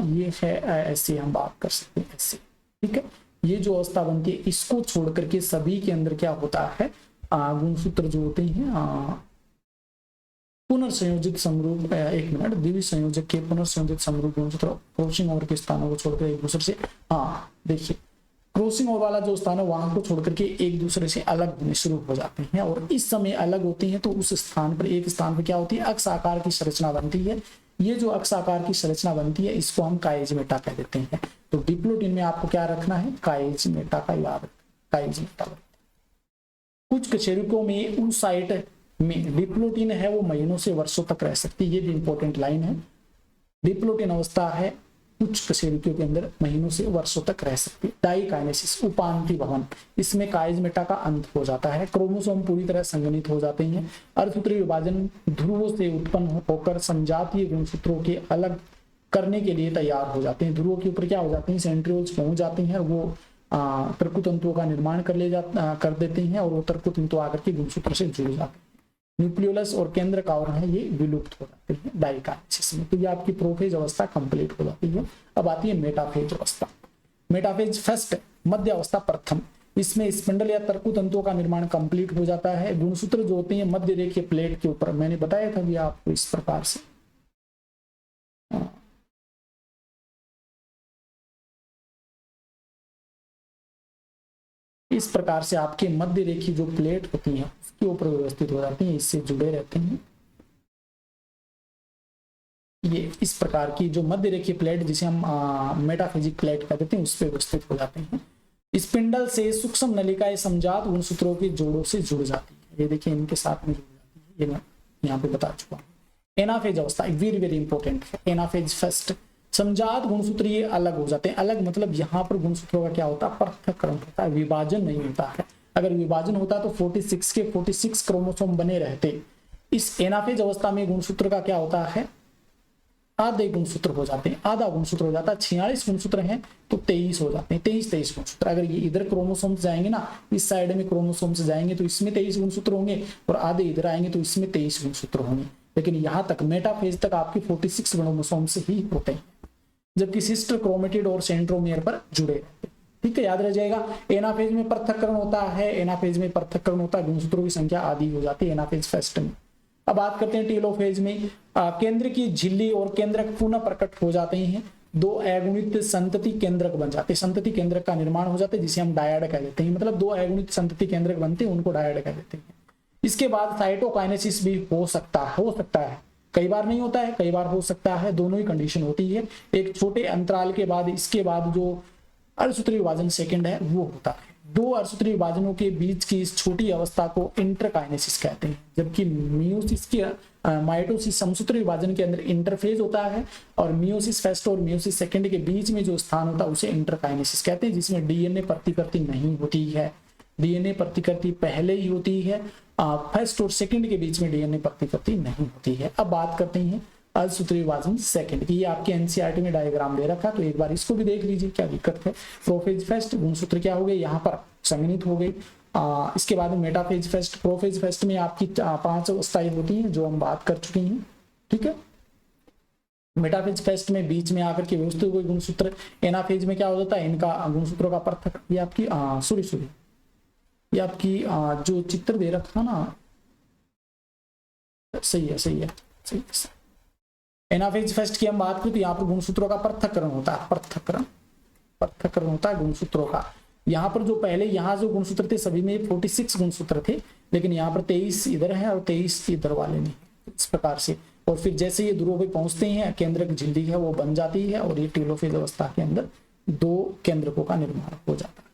ये है, ऐसे हम बात कर सकते हैं, ऐसे, ठीक है। ये जो अवस्था बनती है, इसको छोड़ करके सभी के अंदर क्या होता है, गुणसूत्र जो होते हैं पुनर्संयोजित समरूप, एक मिनट, द्विवीय संयोजक के पुनर्संयोजित समरूप गुणसूत्र क्रॉसिंग ओवर के स्थानों को छोड़कर एक दूसरे से, देखिए, क्रॉसिंग ओवर वाला जो स्थान है वहां को छोड़ करके एक दूसरे से अलग होने शुरू हो जाते हैं। और इस समय अलग होते हैं तो उस स्थान पर, एक स्थान पर क्या होती है, अक्ष आकार की संरचना बनती है। ये जो अक्ष आकार की संरचना बनती है इसको हम काइजमेटा कह देते हैं। तो डिप्लोटिन में आपको क्या रखना है, काइजमेटा का याद, काइजमेटा। कुछ कशेरुकों में उस साइट में डिप्लोटिन है वो महीनों से वर्षों तक रह सकती है। ये भी इंपॉर्टेंट लाइन है, डिप्लोटिन अवस्था है कुछ कशेरुकियों के अंदर महीनों से वर्षों तक रह सकती है। डाइकाइनेसिस उपांति भवन, इसमें काइजमेटा का अंत हो जाता है, क्रोमोसोम पूरी तरह संघनित हो जाते हैं, अर्धसूत्रीय विभाजन ध्रुवों से उत्पन्न होकर संजातीय गुणसूत्रों के अलग करने के लिए तैयार हो जाते हैं। ध्रुवों के ऊपर क्या हो जाते हैं, सेंट्रियोल्स पहुंच जाते हैं, वो तर्कुतंतुओं का निर्माण कर देते हैं और वो तर्कुतंतु आकर के गुणसूत्र से जुड़ जाते हैं। न्यूक्लियोलस और केंद्र का आवरण है ये विलुप्त हो जाते हैं डाइकाइनेसिस में। तो ये आपकी प्रोफेज अवस्था कंप्लीट हो जाती है। अब आती है मेटाफेज अवस्था। मेटाफेज फर्स्ट, मध्य अवस्था प्रथम, इसमें स्पिंडल या तर्कुतंतुओं का निर्माण कंप्लीट हो जाता है। गुणसूत्र जो होते हैं मध्य रेखीय प्लेट के ऊपर, मैंने बताया था भी आपको इस प्रकार से इस प्रकार से आपके मध्य रेखी जो प्लेट होती हैं उसके ऊपर व्यवस्थित हो जाती हैं, इससे जुड़े रहते हैं। ये इस प्रकार की जो मध्य रेखी प्लेट जिसे हम मेटाफिजिक प्लेट कहते हैं उस पर व्यवस्थित हो जाते हैं। स्पिंडल से सूक्ष्म नलिकाएं समजात गुणसूत्रों के जोड़ों से जुड़ जाती है। ये देखिए इनके साथ में जुड़ जाती है, ये मैं यहाँ पे बता चुका हूँ। एनाफेज अवस्था वेरी वेरी इंपॉर्टेंट है। एनाफेज फर्स्ट, समजात गुणसूत्र ये अलग हो जाते हैं। अलग मतलब यहाँ पर गुणसूत्रों का क्या होता है, पृथक्करण होता है, विभाजन नहीं होता है। अगर विभाजन होता तो 46 के 46 क्रोमोसोम बने रहते। इस एनाफेज अवस्था में गुणसूत्र का क्या होता है, आधे गुणसूत्र हो जाते हैं, आधा गुणसूत्र हो जाता है। 46 गुणसूत्र हैं तो 23 हो जाते हैं, 23 गुणसूत्र। अगर ये इधर क्रोमोसोम से जाएंगे ना, इस साइड में क्रोमोसोम से जाएंगे तो इसमें 23 गुणसूत्र होंगे और आधे इधर आएंगे तो इसमें 23 गुणसूत्र होंगे। लेकिन यहाँ तक मेटाफेज तक आपके 46 क्रोमोसोम से ही होते हैं, जबकि सिस्टर क्रोमेटिड और सेंट्रोमियर पर जुड़े रहते हैं। ठीक है, याद रह जाएगा। एनाफेज में पृथक्करण होता है, एनाफेज में पृथक्करण होता है, गुणसूत्रों की संख्या आधी हो जाती है एनाफेज फर्स्ट में। अब बात करते हैं टेलोफेज में। केंद्र की झिल्ली और केंद्रक पुनः प्रकट हो जाते हैं, दो अगुणित संतति केंद्रक बन जाते हैं। संतति केंद्रक का निर्माण हो जाता है जिसे हम डायड कह देते हैं, मतलब दो अगुणित संतति केंद्रक बनते हैं उनको डायड कह देते हैं। इसके बाद साइटोकाइनेसिस भी हो सकता है, कई बार नहीं होता है, कई बार हो सकता है, दोनों ही कंडीशन होती है। एक छोटे अंतराल के बाद इसके बाद जो अर्धसूत्रीय विभाजन सेकंड है वो होता है। दो अर्धसूत्रीय विभाजनों के बीच की इस छोटी अवस्था को इंटरकाइनेसिस कहते हैं, जबकि मियोसिस की माइटोसिस समसूत्री विभाजन के अंदर इंटरफेज होता है और मियोसिस फर्स्ट और मियोसिस सेकंड के बीच में जो स्थान होता है उसे इंटरकाइनेसिस कहते हैं, जिसमें डीएनए प्रतिकृति नहीं होती है। डीएनए प्रतिकृति पहले ही होती है, फर्स्ट और सेकंड के बीच में डीएनए प्रतिकृति नहीं होती है। अब बात करते हैं अर्धसूत्रीय विभाजन सेकंड की। ये आपके एनसीईआरटी में डायग्राम दे रखा, तो एक बार इसको भी देख लीजिए, क्या दिक्कत है। प्रोफेज फर्स्ट, गुणसूत्र क्या हो गए, यहाँ पर संघनित हो गई। इसके बाद मेटाफेज फर्स्ट, प्रोफेज फर्स्ट में आपकी 5 अवस्थाएं होती हैं जो हम बात कर चुके हैं। ठीक है, मेटाफेज फर्स्ट में बीच में आकर के व्यवस्थित हुए गुणसूत्र। एनाफेज में क्या हो जाता है, इनका गुणसूत्रों का पृथक, ये आपकी ये आपकी जो चित्र दे रखा ना, सही है। एनाफेज फर्स्ट की हम बात करें तो यहाँ पर गुणसूत्रों का पृथक्करण होता है, पृथक्करण होता है गुणसूत्रों का। यहाँ पर जो पहले यहाँ जो गुणसूत्र थे सभी में 46 गुणसूत्र थे, लेकिन यहाँ पर 23 इधर है और 23 इधर वाले में, इस प्रकार से। और फिर जैसे ये ध्रुवों पे पहुंचते हैं, केंद्रक झिल्ली है वो बन जाती है और ये टेलोफेज अवस्था के अंदर 2 केंद्रकों का निर्माण हो जाता है।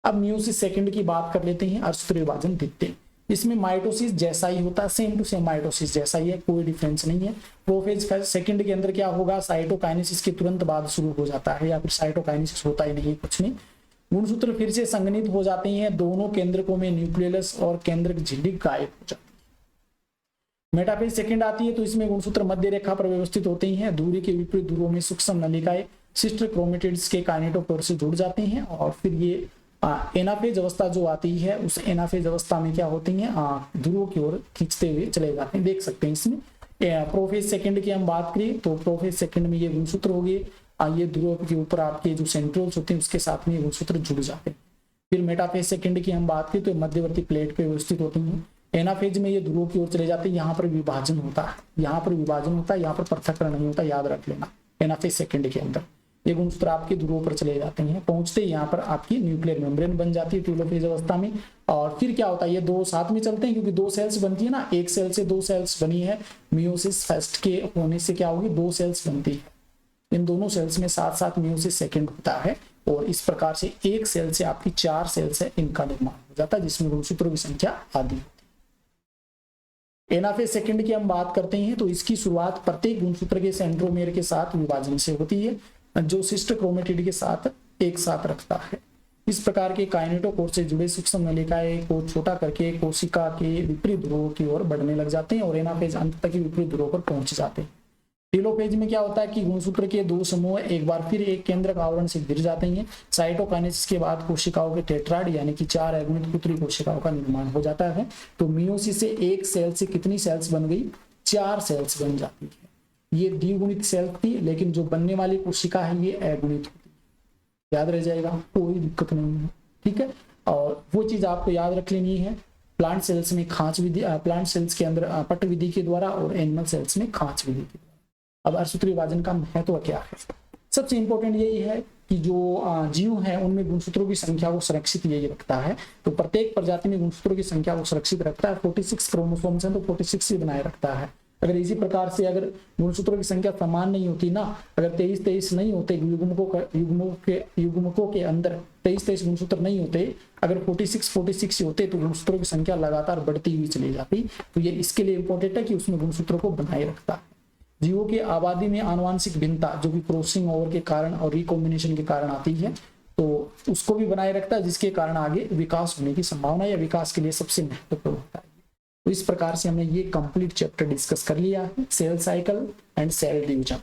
अब मियोसिस सेकंड की बात कर लेते हैं, अर्धसूत्रीय विभाजन द्वितीय। इसमें माइटोसिस जैसा ही होता है, सेम टू सेम माइटोसिस जैसा ही है, कोई डिफरेंस नहीं है। प्रोफेज सेकंड के अंदर क्या होगा, साइटोकाइनेसिस के तुरंत बाद शुरू हो जाता है, या फिर साइटोकाइनेसिस होता ही नहीं, कुछ नहीं। गुणसूत्र फिर से संघनित हो जाते हैं, दोनों केंद्रकों में न्यूक्लियस और केंद्रक झिल्ली गायब हो जाती है। मेटाफेज सेकंड आती है तो इसमें गुणसूत्र मध्य रेखा पर व्यवस्थित होते हैं, दूरी के विपरीत ध्रुवों में सूक्ष्म नलिकाएं सिस्टर क्रोमेटिड्स के काइनेटोकोर से जुड़ जाते हैं। और फिर ये एनाफेज अवस्था जो आती है, उस एनाफेज अवस्था में क्या होती है, ध्रुवों की ओर खींचते हुए चले जाते हैं, देख सकते हैं इसमें। प्रोफेज सेकंड की हम बात करें तो प्रोफेज सेकंड में ये गुणसूत्र हो गए, ये ध्रुव के ऊपर आपके जो सेंट्रोल्स होते हैं उसके साथ में ये गुणसूत्र जुड़ जाते हैं। फिर मेटाफेज सेकंड की हम बात करें तो मध्यवर्ती प्लेट पे व्यवस्थित होती हैं। एनाफेज में ये ध्रुवों की ओर चले जाते हैं, यहाँ पर विभाजन होता है, यहाँ पर पृथक्करण नहीं होता, याद रख लेना। एनाफेज सेकंड के अंदर ये गुणसूत्र आपके ध्रुवों पर चले जाते हैं, पहुंचते यहाँ पर आपकी न्यूक्लियर मेम्ब्रेन बन जाती है टेलोफेज अवस्था में। और फिर क्या होता है, ये 2 साथ में चलते हैं क्योंकि 2 सेल्स बनती है ना, एक सेल से 2 सेल्स बनी है। मियोसिस फर्स्ट के होने से क्या होगी, 2 सेल्स बनती है, इन दोनों सेल्स में साथ साथ मियोसिस सेकंड होता है और इस प्रकार से एक सेल से आपकी 4 सेल से इनका निर्माण हो जाता है, जिसमें गुणसूत्रों की संख्या आदि होती है। एनाफेज सेकंड की हम बात करते हैं तो इसकी शुरुआत प्रत्येक गुणसूत्र के सेंट्रोमेयर के साथ विभाजन से होती है, जो सिस्टर क्रोमेटिड के साथ एक साथ रखता है। इस प्रकार के काइनेटोकोर से जुड़े सूक्ष्म नलिकाएं को छोटा करके कोशिका के विपरीत ध्रुवों की ओर बढ़ने लग जाते हैं और एनाफेज अंत तक विपरीत ध्रुवों पर पहुंच जाते हैं। टेलोफेज में क्या होता है कि गुणसूत्र के 2 समूह एक बार फिर एक केंद्रक आवरण से गिर जाते हैं। साइटोकाइनेसिस के बाद कोशिकाओं के टेट्राड यानी कि 4 अगुणित पुत्री कोशिकाओं का निर्माण हो जाता है। तो मियोसिस से एक सेल से कितनी सेल्स बन गई? 4 सेल्स बन जाती है। ये द्विगुणित सेल थी, लेकिन जो बनने वाली कोशिका है ये अगुणित होती है। याद रह जाएगा, कोई दिक्कत नहीं है, ठीक है। और वो चीज आपको याद रख लेनी है, प्लांट सेल्स में खांच विधि, प्लांट सेल्स के अंदर पट विधि के द्वारा और एनिमल सेल्स में खांच विधि के द्वारा। अब अर्धसूत्र विभाजन का महत्व क्या है? सबसे इंपॉर्टेंट यही है कि जो जीव है उनमें गुणसूत्रों की संख्या को सुरक्षित यही रखता है। तो प्रत्येक प्रजाति में गुणसूत्रों की संख्या को सुरक्षित रखता है। 46 क्रोमोसोम्स हैं तो 46 ही बनाए रखता है। अगर इसी प्रकार से अगर गुणसूत्रों की संख्या समान नहीं होती ना, अगर 23 नहीं होते युग्मकों के अंदर 23 गुणसूत्र नहीं होते, अगर 46 होते तो गुणसूत्रों की संख्या लगातार बढ़ती हुई चली जाती। तो ये इसके लिए इंपॉर्टेंट है कि उसमें गुणसूत्रों को बनाए रखता है। जीवों की आबादी में आनुवांशिक भिन्नता जो कि क्रॉसिंग ओवर के कारण और रिकॉम्बिनेशन के कारण आती है, तो उसको भी बनाए रखता है, जिसके कारण आगे विकास होने की संभावना या विकास के लिए सबसे महत्वपूर्ण होता है। तो इस प्रकार से हमने ये कंप्लीट चैप्टर डिस्कस कर लिया है, cell cycle and cell division.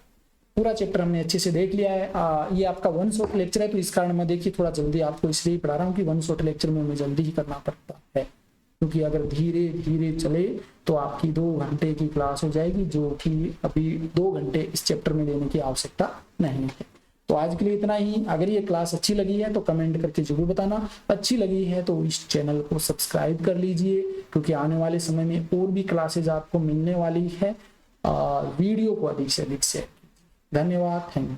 पूरा चैप्टर हमने अच्छे से देख लिया है। ये आपका 1 शॉट लेक्चर है, तो इस कारण मैं देखिए थोड़ा जल्दी आपको इसलिए पढ़ा रहा हूँ कि 1 शॉट लेक्चर में हमें जल्दी ही करना पड़ता है, क्योंकि अगर धीरे धीरे चले तो आपकी 2 घंटे की क्लास हो जाएगी, जो कि अभी 2 घंटे इस चैप्टर में देने की आवश्यकता नहीं है। तो आज के लिए इतना ही। अगर ये क्लास अच्छी लगी है तो कमेंट करके जरूर बताना। अच्छी लगी है तो इस चैनल को सब्सक्राइब कर लीजिए, क्योंकि आने वाले समय में और भी क्लासेज आपको मिलने वाली है। वीडियो को अधिक से अधिक शेयर कीजिए। धन्यवाद, थैंक यू।